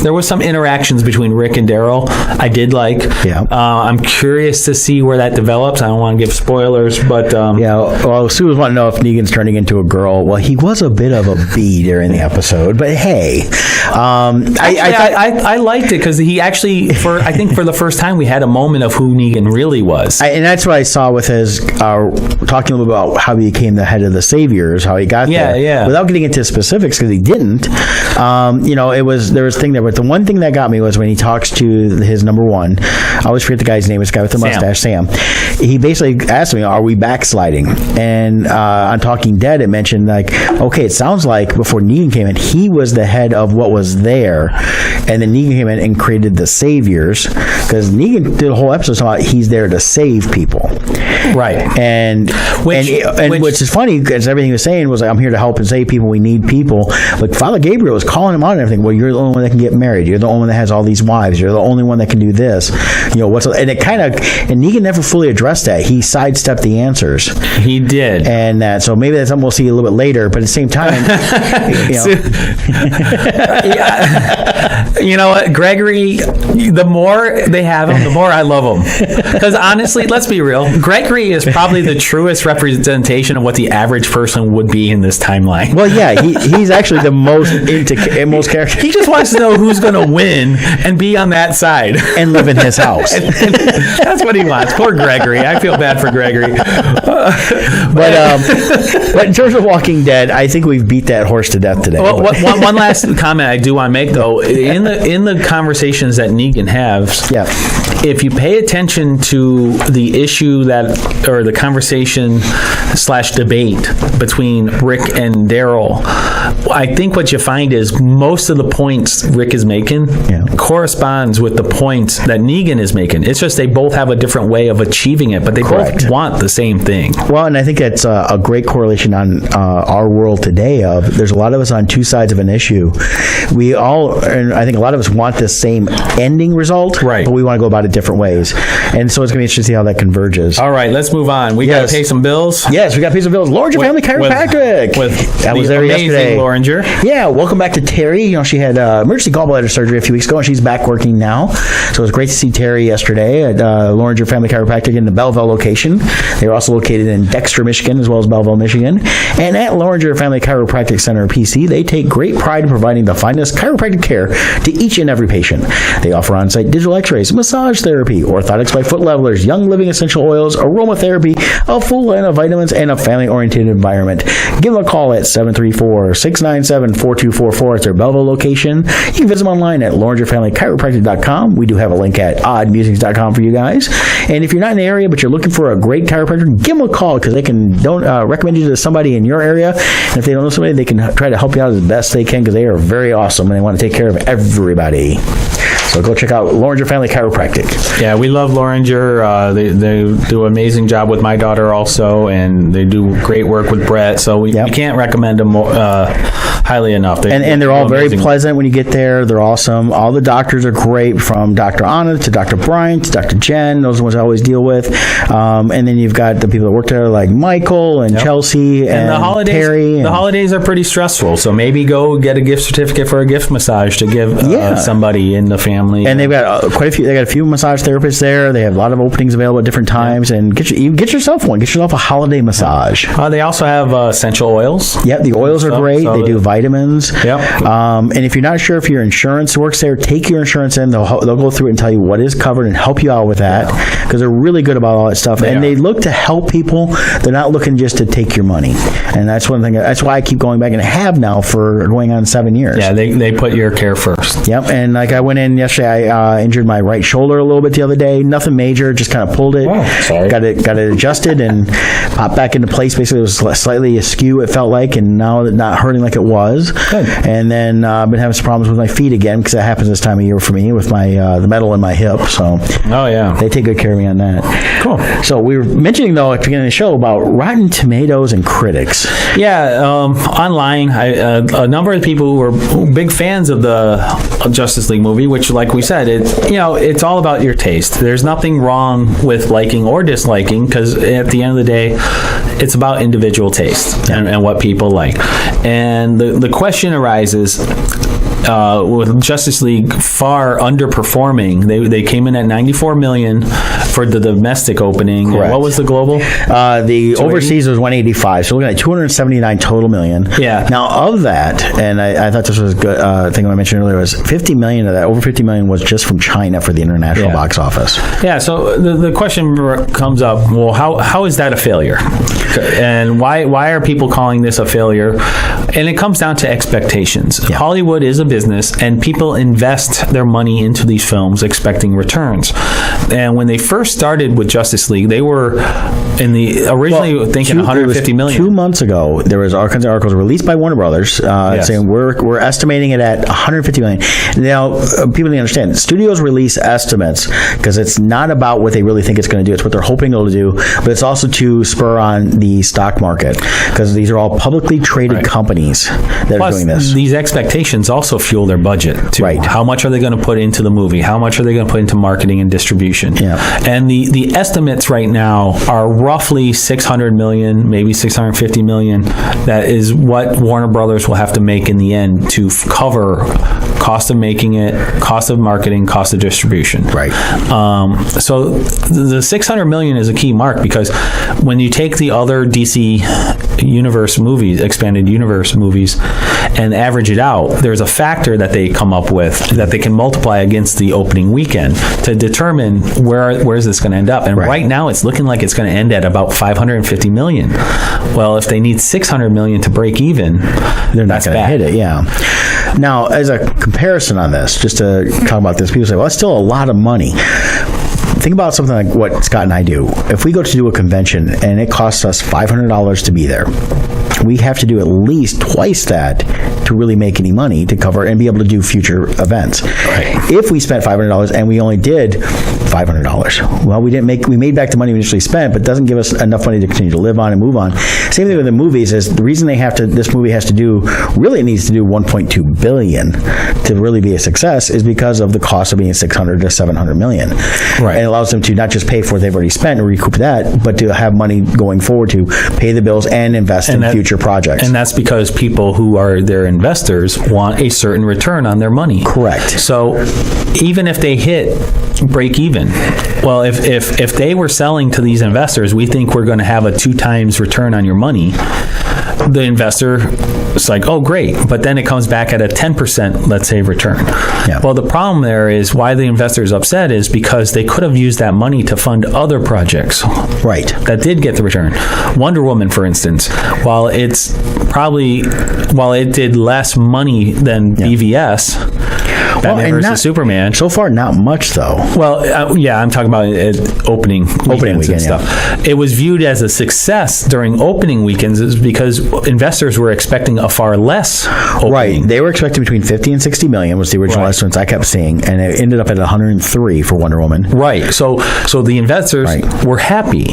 there was some interactions between Rick and Daryl. I did like. Yeah. I'm curious to see where that develops. I don't want to give spoilers, but well, Sue was wanting to know if Negan's turning into a girl. Well, he was a bit of a bee during the episode, but hey, I liked it because he actually, I think for the first time, we had a moment of who Negan really was, and that's what I saw with his talking a little bit about how he became the head of the Saviors, how he got there. Yeah. Without getting into specifics, because he didn't. There was thing there, but the one thing that got me was when he talks to his number one. I always forget the guy's name. This guy with the mustache, Sam. He basically asked me, "Are we backsliding?" And on Talking Dead, it mentioned like, okay, it sounds like before Negan came in, he was the head of what was there, and then Negan came in and created the Saviors, because Negan did a whole episode about he's there to save people, right? And which is funny because everything he was saying was like, I'm here to help and save people. We need people. Like Father Gabriel was calling him out and everything. Well, you're the only one that can get married. You're the only one that has all these wives. You're the only one that can do this. And it kind of, and Negan never fully addressed that. He sidestepped the answers. He did. And so maybe that's something we'll see a little bit later, but at the same time, you know what, Gregory, the more they have him, the more I love him. Because honestly, let's be real, Gregory is probably the truest representation of what the average person would be in this timeline. Well, yeah, he's actually the most most character. He just wants to know who's going to win and be on that side. And live in his house. and that's what he wants. Poor Gregory. I feel bad for Gregory. But in terms of Walking Dead, I think we've beat that horse to death today. Well, one last comment I do want to make, though, in the conversations that Negan has, if you pay attention to the issue or the conversation / debate between Rick and Daryl, I think what you find is most of the points Rick is making corresponds with the points that Negan is making. It's just they both have a different way of achieving it, but they both want the same thing. Well, and I think that's a great correlation on our world today. There's a lot of us on two sides of an issue. We all, and I think a lot of us want the same ending result, right? But we want to go about it different ways. And so it's going to be interesting to see how that converges. All right, let's move on. We got to pay some bills. Yes, we got to pay some bills. Loringer Family Chiropractic. That was there yesterday. Loringer. Yeah, welcome back to Terry. She had emergency gallbladder surgery a few weeks ago, and she's back working now. So it was great to see Terry yesterday at Loringer Family Chiropractic in the Belleville location. They were also located in Dexter, Michigan, as well as Belleville, Michigan. And at Loringer Family Chiropractic Center, PC, they take great pride in providing the finest chiropractic care to each and every patient. They offer on-site digital x-rays, massage therapy, orthotics by foot levelers, young living essential oils, aromatherapy, a full line of vitamins, and a family-oriented environment. Give them a call at 734-697-4244 at their Belleville location. You can visit them online at LoringerFamilyChiropractic.com. We do have a link at oddmusings.com for you guys. And if you're not in the area but you're looking for a great chiropractor, give them a call because they can recommend you to somebody in your area. And if they don't know somebody, they can try to help you out as best they can because they are very awesome and they want to take care of everybody. So go check out Loringer Family Chiropractic. Yeah, we love Loringer. They do an amazing job with my daughter also, and they do great work with Brett. So we can't recommend them highly enough. And they're all very pleasant when you get there. They're awesome. All the doctors are great, from Dr. Anna to Dr. Bryant to Dr. Jen. Those are the ones I always deal with. And then you've got the people that work there like Michael and Chelsea and the holidays, Terry. The holidays are pretty stressful, so maybe go get a gift certificate for a gift massage to give somebody in the family. And they've got quite a few. They got a few massage therapists there. They have a lot of openings available at different times. And get yourself one. Get yourself a holiday massage. They also have essential oils. Yep, the oils are great. They do vitamins. Yep. And if you're not sure if your insurance works there, take your insurance in. They'll go through it and tell you what is covered and help you out with that because they're really good about all that stuff. They look to help people. They're not looking just to take your money. And that's one thing. That's why I keep going back and have now for going on 7 years. Yeah, they put your care first. Yep. And like I went in yesterday, I injured my right shoulder a little bit the other day. Nothing major, just kind of pulled it. Oh, sorry. Got it adjusted and popped back into place. Basically, it was slightly askew, it felt like, and now not hurting like it was. Good. And then I've been having some problems with my feet again because that happens this time of year for me with my the metal in my hip. So they take good care of me on that. Cool. So we were mentioning, though, at the beginning of the show about Rotten Tomatoes and critics. Yeah, online, a number of people who were big fans of the Justice League movie, which, like we said, it's all about your taste. There's nothing wrong with liking or disliking because at the end of the day, it's about individual taste and what people like. And the question arises, with Justice League far underperforming, they came in at 94 million for the domestic opening. Correct. What was the global? The overseas was 185. So we're looking at 279 total million. Yeah. Now of that, and I thought this was a good thing I mentioned earlier, was 50 million of that. Over 50 million was just from China for the international box office. Yeah. So the question comes up: well, how is that a failure? And why are people calling this a failure? And it comes down to expectations. Yeah. Hollywood is a business, and people invest their money into these films expecting returns. And when they first started with Justice League, they were originally thinking 150 million. 2 months ago, there was all kinds of articles released by Warner Brothers saying we're estimating it at 150 million. Now, people need to understand, studios release estimates because it's not about what they really think it's going to do. It's what they're hoping it'll do, but it's also to spur on the stock market because these are all publicly traded companies that are doing this. These expectations also fuel their budget too. Right. How much are they going to put into the movie? How much are they going to put into marketing and distribution? Yeah. And the estimates right now are roughly 600 million, maybe 650 million. That is what Warner Brothers will have to make in the end to cover cost of making it, cost of marketing, cost of distribution. Right. So the 600 million is a key mark because when you take the other DC universe movies, expanded universe movies, and average it out, there's a factor that they come up with that they can multiply against the opening weekend to determine where is this going to end up. And right now it's looking like it's going to end at about 550 million. Well, if they need 600 million to break even, they're not going to hit it. Yeah. Now, as a comparison on this, just to talk about this, people say, well, that's still a lot of money. Think about something like what Scott and I do. If we go to do a convention and it costs us $500 to be there, we have to do at least twice that to really make any money to cover and be able to do future events. Right. If we spent $500 and we only did $500, well, we made back the money we initially spent, but doesn't give us enough money to continue to live on and move on. Same thing with the movies is the reason this movie has to do, really it needs to do 1.2 billion to really be a success is because of the cost of being 600 to 700 million. Right. And it allows them to not just pay for what they've already spent and recoup that, but to have money going forward to pay the bills and invest in future projects. And that's because people who are their investors want a certain return on their money. Correct. So even if they hit break even, well, if they were selling to these investors, we think we're going to have a 2 times return on your money. The investor is like, oh, great. But then it comes back at a 10%, let's say, return. Yeah. Well, the problem there is why the investor is upset is because they could have used that money to fund other projects. Right. That did get the return. Wonder Woman, for instance, while it did less money than BVS, Batman versus Superman. So far, not much, though. Well, I'm talking about opening weekend and stuff. Yeah. It was viewed as a success during opening weekends because investors were expecting a far less opening. Right. They were expecting between 50 and 60 million was the original estimates I kept seeing, and it ended up at 103 for Wonder Woman. Right. So the investors were happy.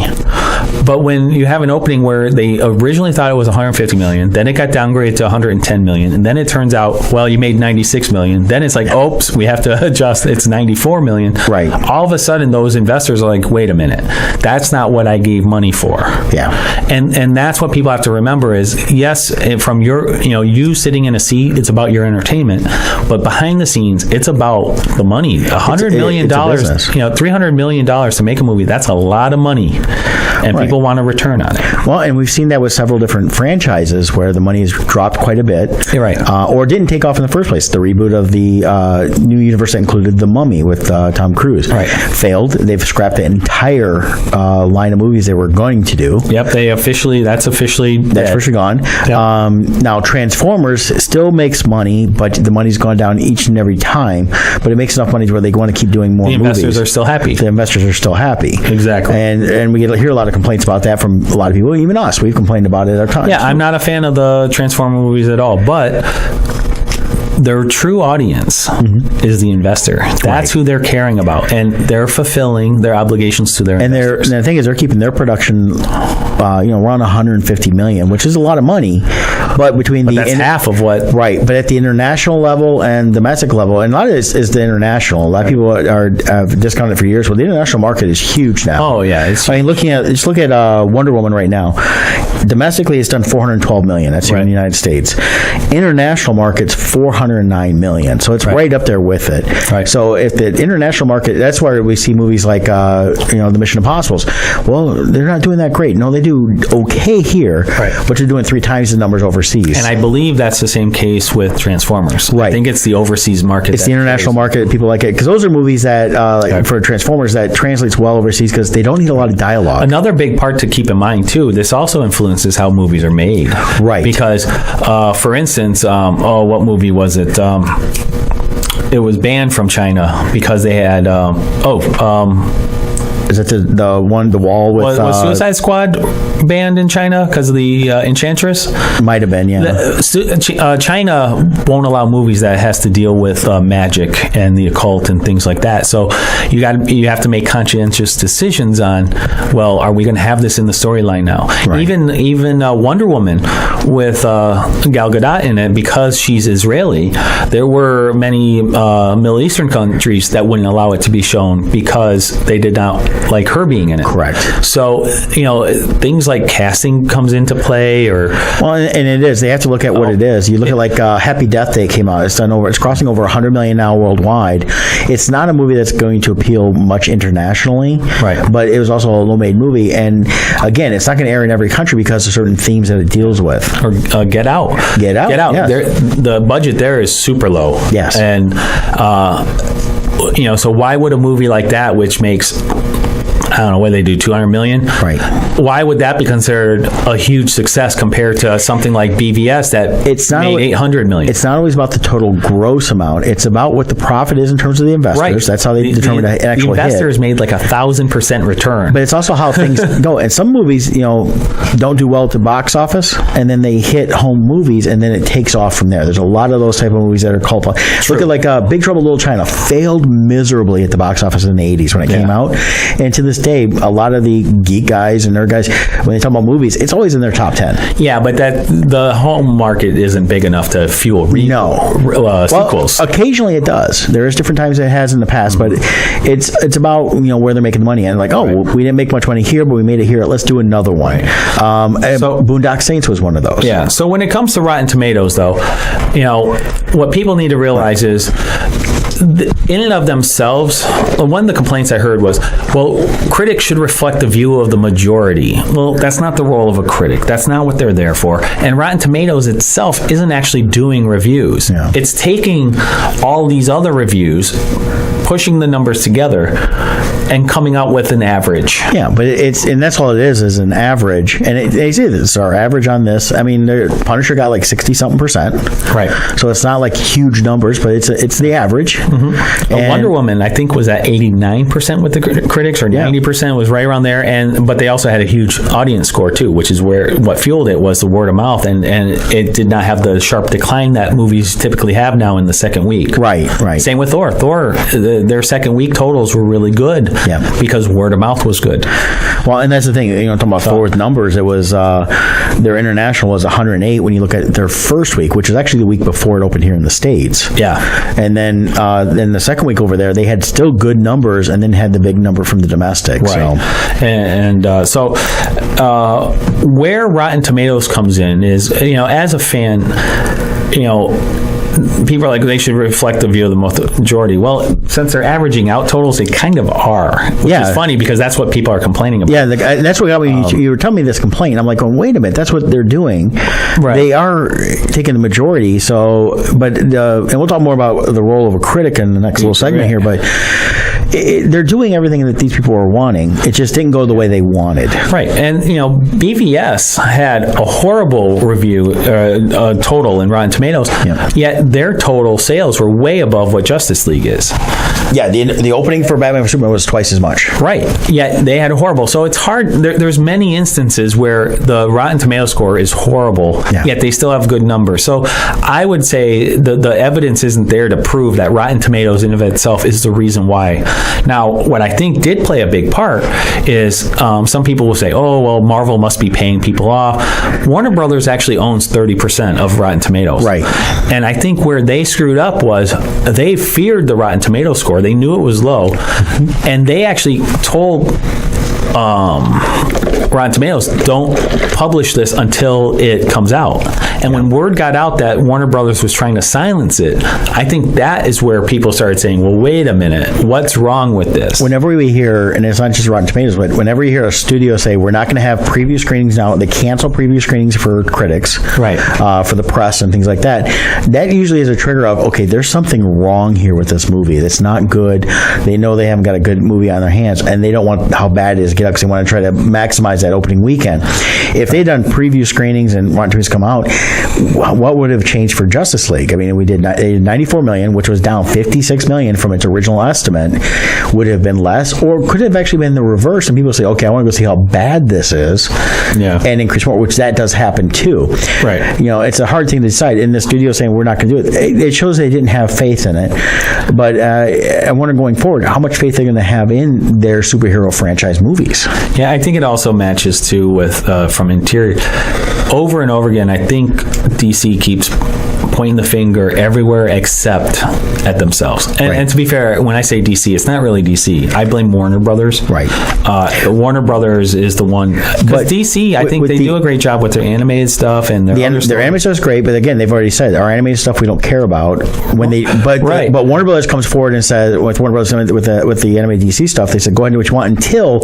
But when you have an opening where they originally thought it was 150 million, then it got downgraded to 110 million, and then it turns out, well, you made 96 million. Then it's like, oops, we have to adjust. It's 94 million. Right. All of a sudden, those investors are like, wait a minute, that's not what I gave money for. Yeah. And that's what people have to remember is, yes, from you sitting in a seat, it's about your entertainment, but behind the scenes, it's about the money. $100 million, $300 million to make a movie, that's a lot of money. And people want a return on it. Well, and we've seen that with several different franchises where the money has dropped quite a bit. Right. Or didn't take off in the first place. The reboot of the new universe that included The Mummy with Tom Cruise. Right. Failed. They've scrapped the entire line of movies they were going to do. Yep. That's officially gone. Yep. Now, Transformers still makes money, but the money's gone down each and every time. But it makes enough money where they want to keep doing more movies. The investors are still happy. The investors are still happy. Exactly. And we hear a lot of complaints about that from a lot of people, even us. We've complained about it at times. Yeah, I'm not a fan of the Transformer movies at all, but their true audience is the investor. That's who they're caring about, and they're fulfilling their obligations to their investors. And the thing is, they're keeping their production, around 150 million, which is a lot of money. But between that's half of what. Right, but at the international level and domestic level, and a lot of this is the international. A lot of people have discounted it for years. Well, the international market is huge now. Oh yeah, I mean, just look at Wonder Woman right now. Domestically, it's done $412 million. That's here in the United States. International market's $409 million. So it's right up there with it. Right. So if the international market, that's why we see movies like the Mission Impossibles. Well, they're not doing that great. No, they do okay here, but they're doing 3 times the numbers overseas. And I believe that's the same case with Transformers. Right. I think it's the overseas market. It's the international market. People like it because those are movies that for Transformers that translates well overseas because they don't need a lot of dialogue. Another big part to keep in mind too. This also influences how movies are made. Right. Because, for instance, what movie was it? It was banned from China because they had is it the wall with was Suicide Squad banned in China because of the Enchantress? Might have been, yeah. China won't allow movies that has to deal with magic and the occult and things like that. So you have to make conscientious decisions on, well, are we going to have this in the storyline now? Right. Even Wonder Woman with Gal Gadot in it, because she's Israeli, there were many Middle Eastern countries that wouldn't allow it to be shown because they did not like her being in it. Correct. So, things like casting comes into play, and it is. They have to look at what it is. You look at like Happy Death Day came out. It's crossing over 100 million now worldwide. It's not a movie that's going to appeal much internationally, right? But it was also a low-made movie, and again, it's not going to air in every country because of certain themes that it deals with. Or Get Out. Yes. The budget there is super low. Yes, and so why would a movie like that, which makes, I don't know, what they do, 200 million? Right. Why would that be considered a huge success compared to something like BVS that made 800 million? It's not always about the total gross amount. It's about what the profit is in terms of the investors. Right. That's how they determine an actual hit. The investors made like 1,000% return. But it's also how things go. And some movies, don't do well at the box office, and then they hit home movies, and then it takes off from there. There's a lot of those type of movies that are cult. Look at like Big Trouble in Little China failed miserably at the box office in the 80s when it came out. And to this day, a lot of the geek guys and nerd guys, when they talk about movies, it's always in their top 10. Yeah, but the home market isn't big enough to fuel sequels. Well, occasionally it does. There is different times it has in the past, but it's about where they're making the money. And like, we didn't make much money here, but we made it here. Let's do another one. So Boondock Saints was one of those. Yeah. So when it comes to Rotten Tomatoes, though, what people need to realize is, in and of themselves, one of the complaints I heard was, well, critics should reflect the view of the majority. Well, that's not the role of a critic. That's not what they're there for. And Rotten Tomatoes itself isn't actually doing reviews. Yeah. It's taking all these other reviews, pushing the numbers together, and coming out with an average. Yeah, but and that's all it is an average. And they say this is our average on this. I mean, Punisher got like 60-something%. Right. So it's not like huge numbers, but it's the average. Mm-hmm. Wonder Woman, I think, was at 89% with the critics, or 90% was right around there. But they also had a huge audience score too, which is what fueled it was the word of mouth, and it did not have the sharp decline that movies typically have now in the second week. Right. Same with Thor. Their second week totals were really good. Yeah. Because word of mouth was good. Well, and that's the thing. Talking about Thor with numbers, it was their international was 108 when you look at their first week, which is actually the week before it opened here in the States. Yeah. And then the second week over there, they had still good numbers, and then had the big number from the domestic. Right. So, where Rotten Tomatoes comes in is, as a fan, people are like, they should reflect the view of the majority. Well, since they're averaging out totals, they kind of are, which is funny because that's what people are complaining about. Yeah, that's what got me. You were telling me this complaint. I'm like, wait a minute, that's what they're doing. Right. They are taking the majority. So, and we'll talk more about the role of a critic in the next little segment here, but they're doing everything that these people are wanting. It just didn't go the way they wanted. Right. And, BVS had a horrible review total in Rotten Tomatoes, yet their total sales were way above what Justice League is. Yeah, the opening for Batman v Superman was twice as much. Right. Yeah, they had horrible. So it's hard. There's many instances where the Rotten Tomato score is horrible, yet they still have good numbers. So I would say the evidence isn't there to prove that Rotten Tomatoes in of itself is the reason why. Now, what I think did play a big part is some people will say, oh, well, Marvel must be paying people off. Warner Brothers actually owns 30% of Rotten Tomatoes. Right. And I think where they screwed up was they feared the Rotten Tomato score. They knew it was low, and they actually told Rotten Tomatoes, don't publish this until it comes out. And when word got out that Warner Brothers was trying to silence it, I think that is where people started saying, well, wait a minute, what's wrong with this? Whenever we hear, and it's not just Rotten Tomatoes, but whenever you hear a studio say, we're not going to have preview screenings now, they cancel preview screenings for critics, right, for the press and things like that, that usually is a trigger of, okay, there's something wrong here with this movie. That's not good. They know they haven't got a good movie on their hands, and they don't want how bad it is to get out because they want to try to maximize that opening weekend. If they'd done preview screenings and Rotten Tomatoes come out, what would have changed for Justice League? I mean, they did 94 million, which was down 56 million from its original estimate. Would it have been less, or could it have actually been the reverse? And people say, okay, I want to go see how bad this is, and increase more, which that does happen too. Right. You know, it's a hard thing to decide. In the studio saying we're not going to do it, it shows they didn't have faith in it. But I wonder going forward, how much faith they're going to have in their superhero franchise movies. Yeah, I think it also matches too with from interior. Over and over again, I think DC keeps pointing the finger everywhere except at themselves. And to be fair, when I say DC, it's not really DC. I blame Warner Brothers. Right. Warner Brothers is the one. But DC, I think they do a great job with their animated stuff and their animated stuff is great. But again, they've already said our animated stuff we don't care about. But Warner Brothers comes forward and says with Warner Brothers with the animated DC stuff, they said go ahead and do what you want until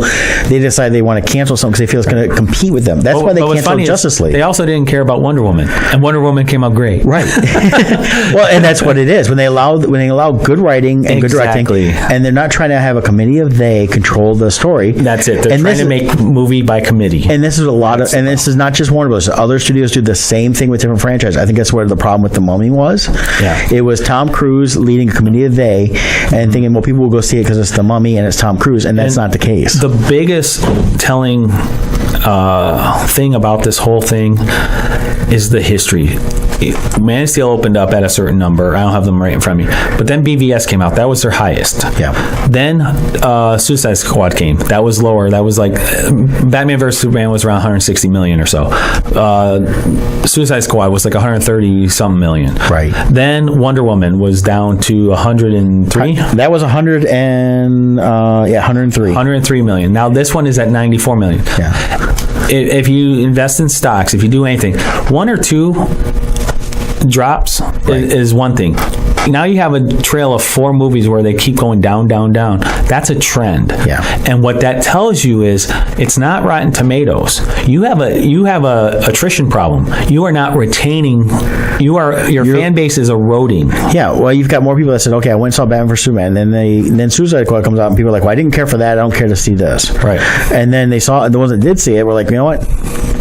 they decide they want to cancel something because they feel it's going to compete with them. That's why they canceled Justice League. They also didn't care about Wonder Woman, and Wonder Woman came out great. Right. Well, and that's what it is when they allow good writing and good directing, and they're not trying to have a committee of they control the story. That's it. They're trying to make movie by committee. And this is a lot of, and this is not just Warner Bros. Other studios do the same thing with different franchises. I think that's where the problem with The Mummy was. Yeah. It was Tom Cruise leading a committee of they and thinking, well, people will go see it because it's The Mummy and it's Tom Cruise, and that's not the case. The biggest telling thing about this whole thing is the history. Man of Steel opened up at a certain number. I don't have them right in front of me. But then BVS came out. That was their highest. Yeah. Then Suicide Squad came. That was lower. That was like Batman vs. Superman was around 160 million or so. Suicide Squad was like 130-something million. Right. Then Wonder Woman was down to 103. That was 103. 103 million. Now this one is at 94 million. Yeah. If you invest in stocks, if you do anything, one or two drops is one thing. Now you have a trail of 4 movies where they keep going down, down, down. That's a trend. Yeah. And what that tells you is it's not Rotten Tomatoes. You have a attrition problem. You are not retaining. Your fan base is eroding. Yeah. Well, you've got more people that said, "Okay, I went and saw Batman vs Superman," and then Suicide Squad comes out, and people are like, "Well, I didn't care for that. I don't care to see this." Right. And then they saw the ones that did see it were like, "You know what?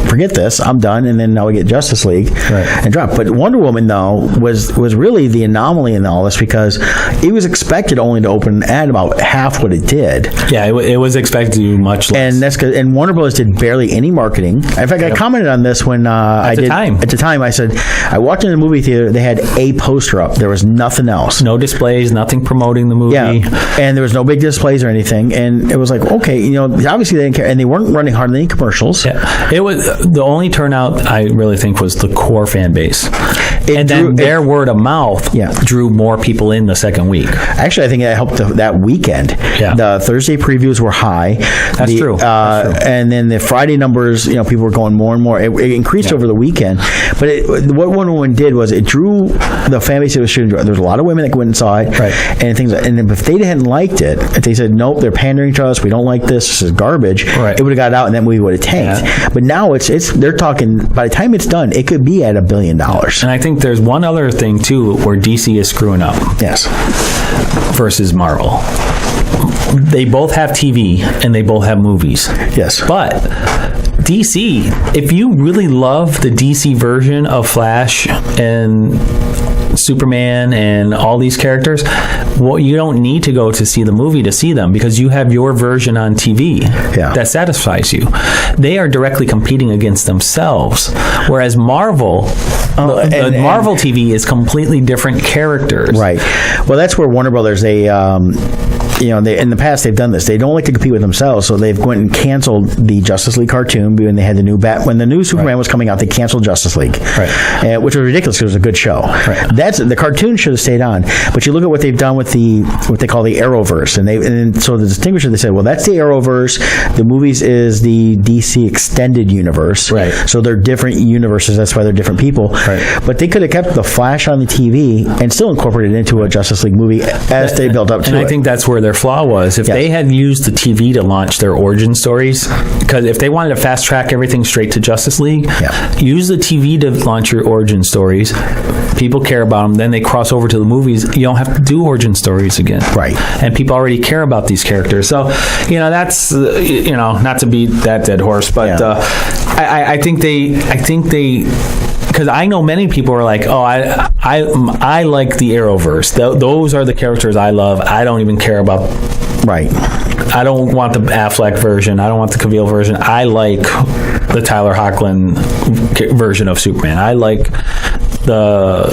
Forget this. I'm done." And then now we get Justice League and drop. But Wonder Woman though was really the anomaly in all this because it was expected only to open at about half what it did. Yeah, it was expected to do much less. And that's and Warner Bros. Did barely any marketing. In fact, I commented on this when at the time. I said I walked into the movie theater. They had a poster up. There was nothing else. No displays. Nothing promoting the movie. Yeah, and there was no big displays or anything. And it was like, okay, obviously they didn't care, and they weren't running hardly any commercials. Yeah, it was the only turnout I really think was the core fan base. Then their word of mouth drew more people in the second week. Actually, I think that helped that weekend. Yeah. The Thursday previews were high. That's true. And then the Friday numbers, people were going more and more. It increased over the weekend. But what Wonder Woman did was it drew the fan base it was shooting. There was a lot of women that went and saw it. Right. And things. And if they hadn't liked it, if they said, nope, they're pandering to us, we don't like this, this is garbage, it would have got out and that movie would have tanked. Yeah. But now they're talking, by the time it's done, it could be at $1 billion. And I think there's one other thing, too, where DC is screwing up. Yes. Versus Marvel. They both have TV and they both have movies. Yes. But DC, if you really love the DC version of Flash and Superman and all these characters, well, you don't need to go to see the movie to see them because you have your version on TV that satisfies you. They are directly competing against themselves, whereas Marvel, Marvel TV is completely different characters. Right. Well, that's where Warner Brothers, they in the past they've done this. They don't like to compete with themselves, so they've went and canceled the Justice League cartoon when they had the new when the new Superman was coming out. They canceled Justice League, which was ridiculous because it was a good show. That's the cartoon should have stayed on, but you look at what they've done with what they call the Arrowverse, and so the distinguisher, they said, well, that's the Arrowverse. The movies is the DC extended universe, so they're different universes. That's why they're different people. But they could have kept the Flash on the TV and still incorporated it into a Justice League movie as they built up to it. And I think that's where their flaw was. If they had used the TV to launch their origin stories, because if they wanted to fast track everything straight to Justice League, use the TV to launch your origin stories. People care about them. Then they cross over to the movies. You don't have to do origin stories again. And people already care about these characters. So, that's, not to beat that dead horse, but I think they, because I know many people are like, oh, I like the Arrowverse. Those are the characters I love. I don't even care about. I don't want the Affleck version. I don't want the Cavill version. I like the Tyler Hoechlin version of Superman. I like the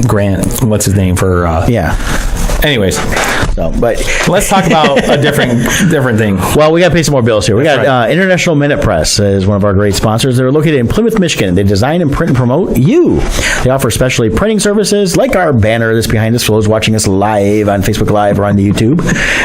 Grant. What's his name for? Anyways. But let's talk about a different thing. Well, we got to pay some more bills here. We got International Minute Press is one of our great sponsors. They're located in Plymouth, Michigan. They design and print and promote you. They offer specialty printing services like our banner that's behind us for those watching us live on Facebook Live or on the YouTube,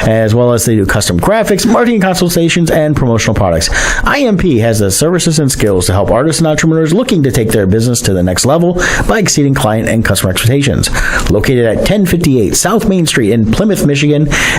as well as they do custom graphics, marketing consultations, and promotional products. IMP has the services and skills to help artists and entrepreneurs looking to take their business to the next level by exceeding client and customer expectations. Located at 1058 South Main Street in Plymouth, Michigan.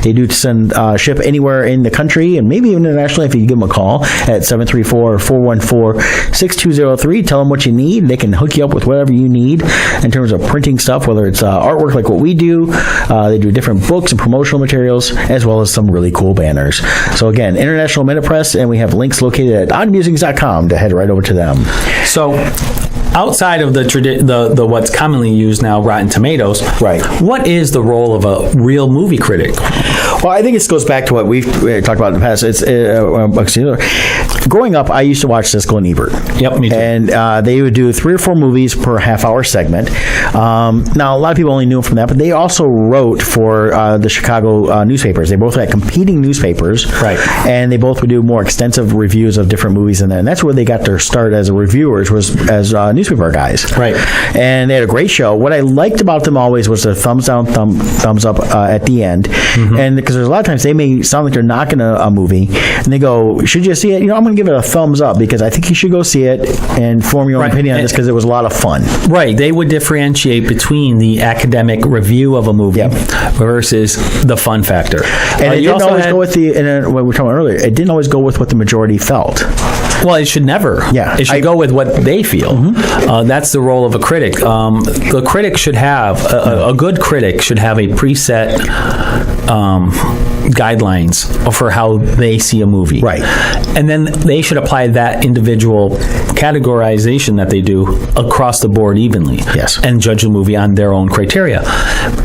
They do send ship anywhere in the country and maybe even internationally if you give them a call at 734-414-6203. Tell them what you need. They can hook you up with whatever you need in terms of printing stuff, whether it's artwork like what we do. They do different books and promotional materials as well as some really cool banners. So again, International Minute Press, and we have links located at oddmusings.com to head right over to them. So outside of the what's commonly used now, Rotten Tomatoes, what is the role of a real movie critic? Well, I think it goes back to what we've talked about in the past. It's growing up, I used to watch Siskel and Ebert. Yep, me too. And they would do 3 or 4 movies per half-hour segment. Now, a lot of people only knew them from that, but they also wrote for the Chicago newspapers. They both had competing newspapers, and they both would do more extensive reviews of different movies in there. And that's where they got their start as reviewers, was as newspaper guys. And they had a great show. What I liked about them always was their thumbs down, thumbs up at the end. And because there's a lot of times they may sound like they're knocking a movie, and they go, should you see it? I'm going to give it a thumbs up because I think you should go see it and form your own opinion on this because it was a lot of fun. They would differentiate between the academic review of a movie versus the fun factor. And it didn't always go with what we were talking about earlier. It didn't always go with what the majority felt. Well, it should never. It should go with what they feel. That's the role of a critic. The critic should have, a good critic should have a preset guidelines for how they see a movie. And then they should apply that individual categorization that they do across the board evenly. And judge the movie on their own criteria.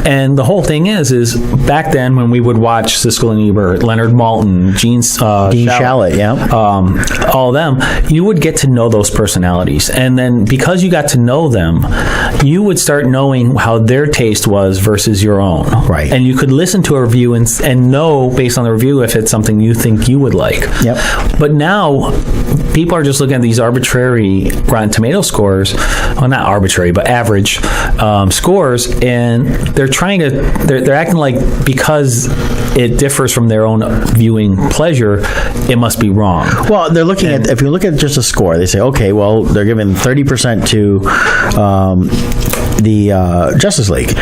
And the whole thing is back then when we would watch Siskel and Ebert, Leonard Maltin, Dean Shalit, all of them, you would get to know those personalities. And then because you got to know them, you would start knowing how their taste was versus your own. And you could listen to a review and know based on the review if it's something you think you would like. But now people are just looking at these arbitrary Rotten Tomato scores, well, not arbitrary, but average scores, and they're acting like because it differs from their own viewing pleasure, it must be wrong. Well, they're looking at, if you look at just a score, they say, okay, well, they're giving 30% to the Justice League,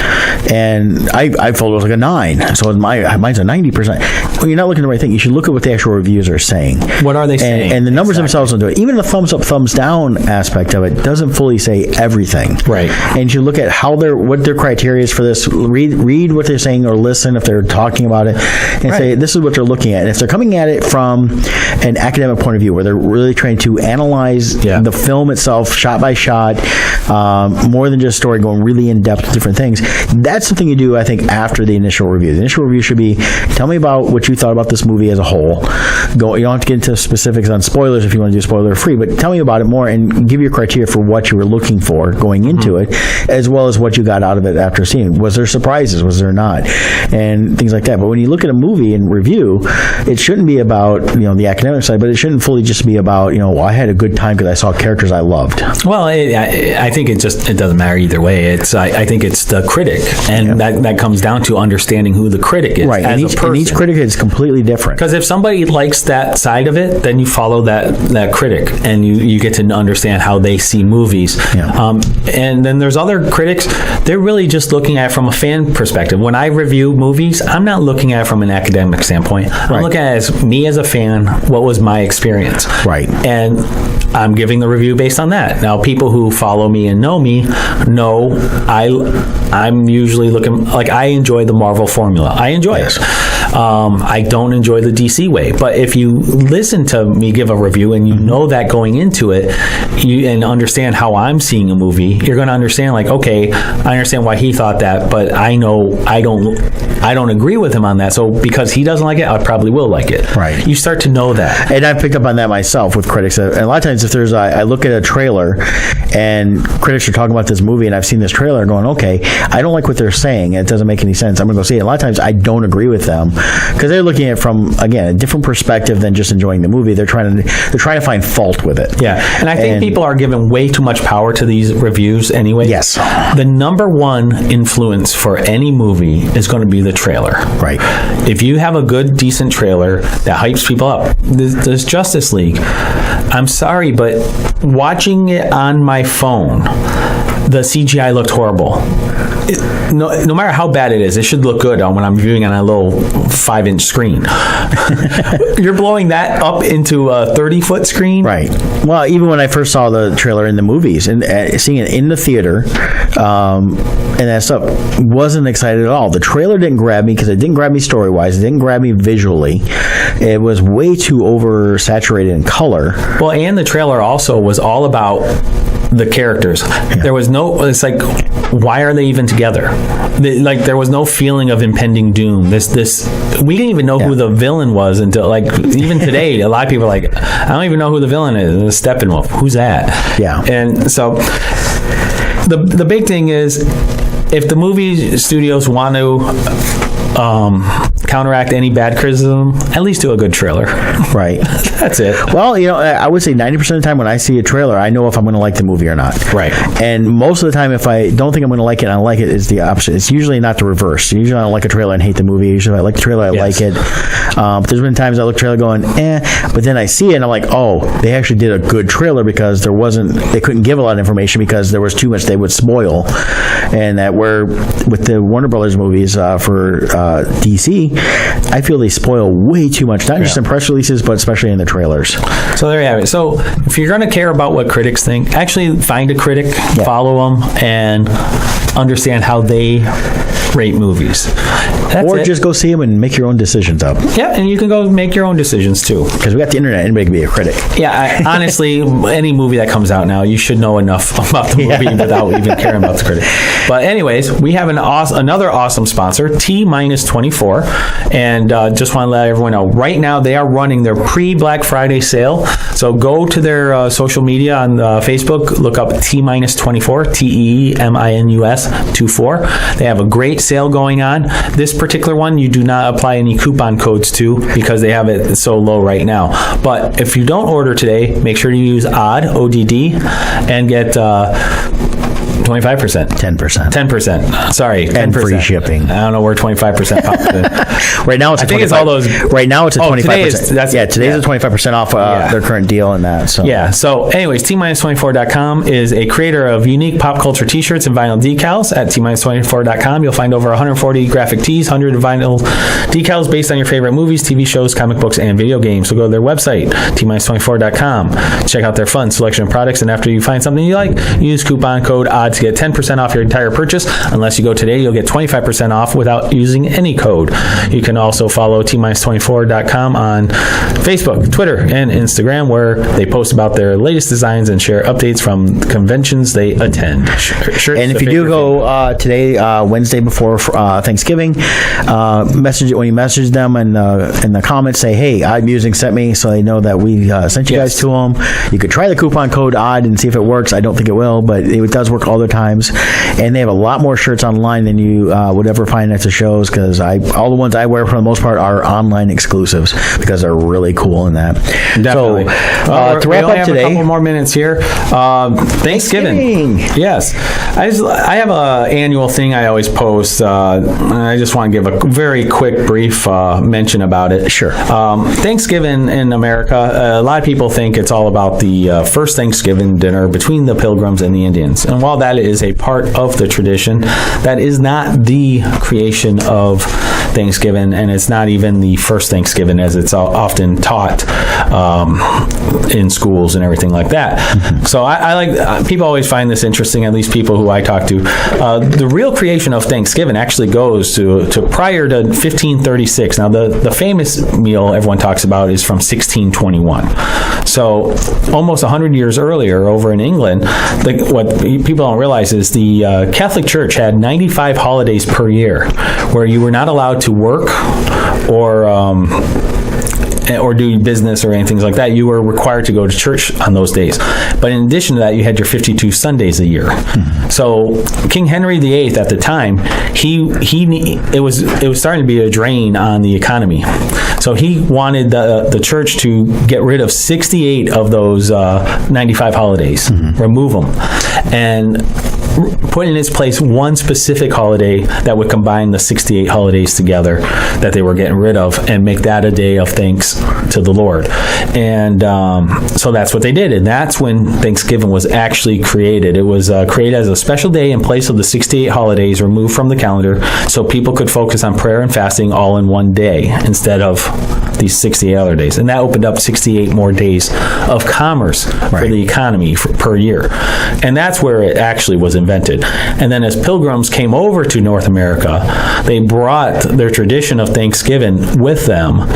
and I felt it was like a 9, so mine's a 90%. Well, you're not looking at the right thing. You should look at what the actual reviews are saying. What are they saying? And the numbers themselves don't do it. Even the thumbs up, thumbs down aspect of it doesn't fully say everything. And you look at what their criteria is for this. Read what they're saying or listen if they're talking about it, and say this is what they're looking at. And if they're coming at it from an academic point of view, where they're really trying to analyze the film itself, shot by shot, more than just story, going really in depth with different things. That's something you do, I think, after the initial review. The initial review should be, tell me about what you thought about this movie as a whole. You don't have to get into specifics on spoilers if you want to do spoiler free, but tell me about it more and give your criteria for what you were looking for going into it, as well as what you got out of it after seeing it. Was there surprises? Was there not? And things like that. But when you look at a movie and review, it shouldn't be about the academic side, but it shouldn't fully just be about I had a good time because I saw characters I loved. Well, I think it doesn't matter either way. I think it's the critic, and that comes down to understanding who the critic is, right? As a person. And each critic is completely different. Because if somebody likes that side of it, then you follow that critic, and you get to understand how they see movies. Yeah. And then there's other critics. They're really just looking at it from a fan perspective. When I review movies, I'm not looking at it from an academic standpoint. I'm looking at it as me as a fan. What was my experience? Right. And I'm giving the review based on that. Now, people who follow me and know me know I'm usually looking, like, I enjoy the Marvel formula. I enjoy it. I don't enjoy the DC way. But if you listen to me give a review and you know that going into it, and understand how I'm seeing a movie, you're going to understand, like, okay, I understand why he thought that, but I know I don't agree with him on that. So because he doesn't like it, I probably will like it. Right. You start to know that. And I've picked up on that myself with critics. And a lot of times if I look at a trailer and critics are talking about this movie and I've seen this trailer going, okay, I don't like what they're saying. It doesn't make any sense. I'm going to go see it. A lot of times I don't agree with them because they're looking at it from, again, a different perspective than just enjoying the movie. They're trying to find fault with it. Yeah. And I think people are giving way too much power to these reviews anyway. Yes. The number one influence for any movie is going to be the trailer. Right. If you have a good, decent trailer that hypes people up, this Justice League, I'm sorry, but watching it on my phone, the CGI looked horrible. No matter how bad it is, it should look good when I'm viewing on a little 5-inch screen. You're blowing that up into a 30-foot screen? Right. Well, even when I first saw the trailer in the movies and seeing it in the theater and that stuff, wasn't excited at all. The trailer didn't grab me because it didn't grab me story-wise. It didn't grab me visually. It was way too oversaturated in color. Well, and the trailer also was all about the characters. Yeah. There was it's like, why are they even together? There was no feeling of impending doom. We didn't even know who the villain was until, like, even today, a lot of people are like, I don't even know who the villain is. Steppenwolf. Who's that? Yeah. And so the big thing is, if the movie studios want to counteract any bad criticism, at least do a good trailer. Right. That's it. Well, I would say 90% of the time when I see a trailer, I know if I'm going to like the movie or not. Right. And most of the time, if I don't think I'm going to like it and I like it, is the opposite. It's usually not the reverse. Usually I don't like a trailer and hate the movie. Usually if I like the trailer, I like it. But there's been times I look at the trailer going, but then I see it and I'm like, oh, they actually did a good trailer because they couldn't give a lot of information because there was too much they would spoil. And that with the Warner Brothers movies for DC, I feel they spoil way too much, not just in press releases, but especially in the trailers. So there you have it. So if you're going to care about what critics think, actually find a critic, follow them, and understand how they rate movies. Just go see them and make your own decisions up. Yeah, and you can go make your own decisions too. Because we got the internet, anybody can be a critic. Yeah, honestly, any movie that comes out now, you should know enough about the movie without even caring about the critic. But anyways, we have another awesome sponsor, T-24, and just want to let everyone know, right now they are running their pre-Black Friday sale. So go to their social media on Facebook, look up T-24, T-E-M-I-N-U-S 24. They have a great sale going on. This particular one, you do not apply any coupon codes to because they have it so low right now. But if you don't order today, make sure you use ODD, and get 25%. 10%. Sorry, 10%. And free shipping. I don't know where 25% popped in. Right now it's a 25%. I think it's all those. Right now it's a 25%. Today's a 25% off their current deal and that. So. Yeah. So anyways, T-24.com is a creator of unique pop culture t-shirts and vinyl decals. At T-24.com, you'll find over 140 graphic tees, 100 vinyl decals based on your favorite movies, TV shows, comic books, and video games. So go to their website, T-24.com. Check out their fun selection of products, and after you find something you like, use coupon code odd to get 10% off your entire purchase. Unless you go today, you'll get 25% off without using any code. You can also follow T-24.com on Facebook, Twitter, and Instagram, where they post about their latest designs and share updates from conventions they attend. And if you do go today, Wednesday before Thanksgiving, when you message them in the comments, say, "Hey, Musings sent me," so they know that we sent you guys to them. You could try the coupon code ODD and see if it works. I don't think it will, but it does work other times. And they have a lot more shirts online than you would ever find at the shows, because all the ones I wear for the most part are online exclusives because they're really cool in that. Definitely. So to wrap up today, a couple more minutes here. Thanksgiving. Yes, I have an annual thing I always post. I just want to give a very quick, brief mention about it. Sure. Thanksgiving in America, a lot of people think it's all about the first Thanksgiving dinner between the Pilgrims and the Indians. And while that is a part of the tradition, that is not the creation of Thanksgiving, and it's not even the first Thanksgiving as it's often taught in schools and everything like that. Mm-hmm. So I like, people always find this interesting, at least people who I talk to. The real creation of Thanksgiving actually goes to prior to 1536. Now, the famous meal everyone talks about is from 1621. So almost 100 years earlier over in England, what people don't realize is the Catholic Church had 95 holidays per year where you were not allowed to work or do business or anything like that. You were required to go to church on those days. But in addition to that, you had your 52 Sundays a year. Mm-hmm. So King Henry VIII at the time, it was starting to be a drain on the economy. So he wanted the church to get rid of 68 of those 95 holidays, mm-hmm. remove them, and put in its place one specific holiday that would combine the 68 holidays together that they were getting rid of and make that a day of thanks to the Lord. And so that's what they did. And that's when Thanksgiving was actually created. It was created as a special day in place of the 68 holidays removed from the calendar so people could focus on prayer and fasting all in one day instead of these 68 other days. And that opened up 68 more days of commerce for the economy per year. And that's where it actually was invented. And then as pilgrims came over to North America, they brought their tradition of Thanksgiving with them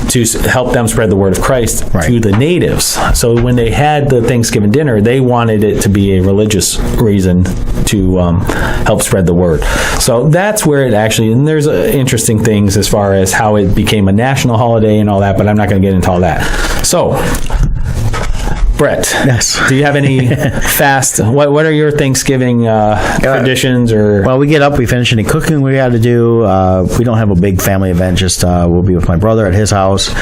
to help them spread the word of Christ to the natives. So when they had the Thanksgiving dinner, they wanted it to be a religious reason to help spread the word. So that's where it actually, and there's interesting things as far as how it became a national holiday and all that, but I'm not going to get into all that. So, Brett, yes. Do you have any what are your Thanksgiving traditions? Or well, we get up, we finish any cooking we got to do. We don't have a big family event, just we'll be with my brother at his house,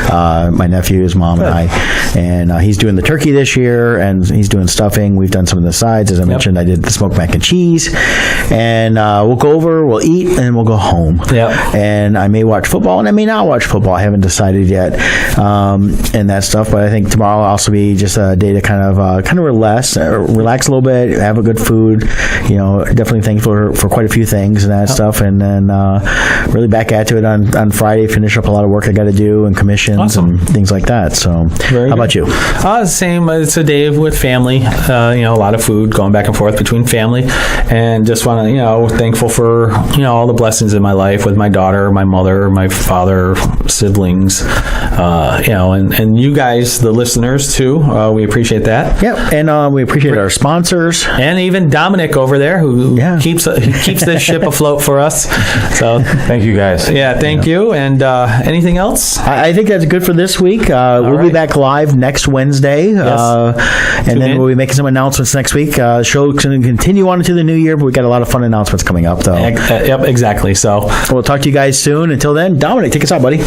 my nephew, his mom, and I. And he's doing the turkey this year, and he's doing stuffing. We've done some of the sides. As I mentioned, I did the smoked mac and cheese. And we'll go over, we'll eat, and we'll go home. Yep. And I may watch football, and I may not watch football. I haven't decided yet, and that stuff. But I think tomorrow will also be just a day to kind of relax a little bit, have a good food. Definitely thankful for quite a few things and that stuff, and then really back at it on Friday. Finish up a lot of work I got to do and commissions and things like that. So, how about you? Same. It's a day with family. A lot of food going back and forth between family, and just want to thankful for all the blessings in my life with my daughter, my mother, my father, siblings, and you guys, the listeners too. We appreciate that. Yeah, and we appreciate our sponsors, and even Dominic over there who keeps this ship afloat for us. So thank you guys. Yeah, thank you. And anything else? I think that's good for this week. We'll be back live next Wednesday, and then we'll be making some announcements next week. Show's going to continue on into the new year, but we got a lot of fun announcements coming up, though. Yep, exactly. So we'll talk to you guys soon. Until then, Dominic, take us out, buddy.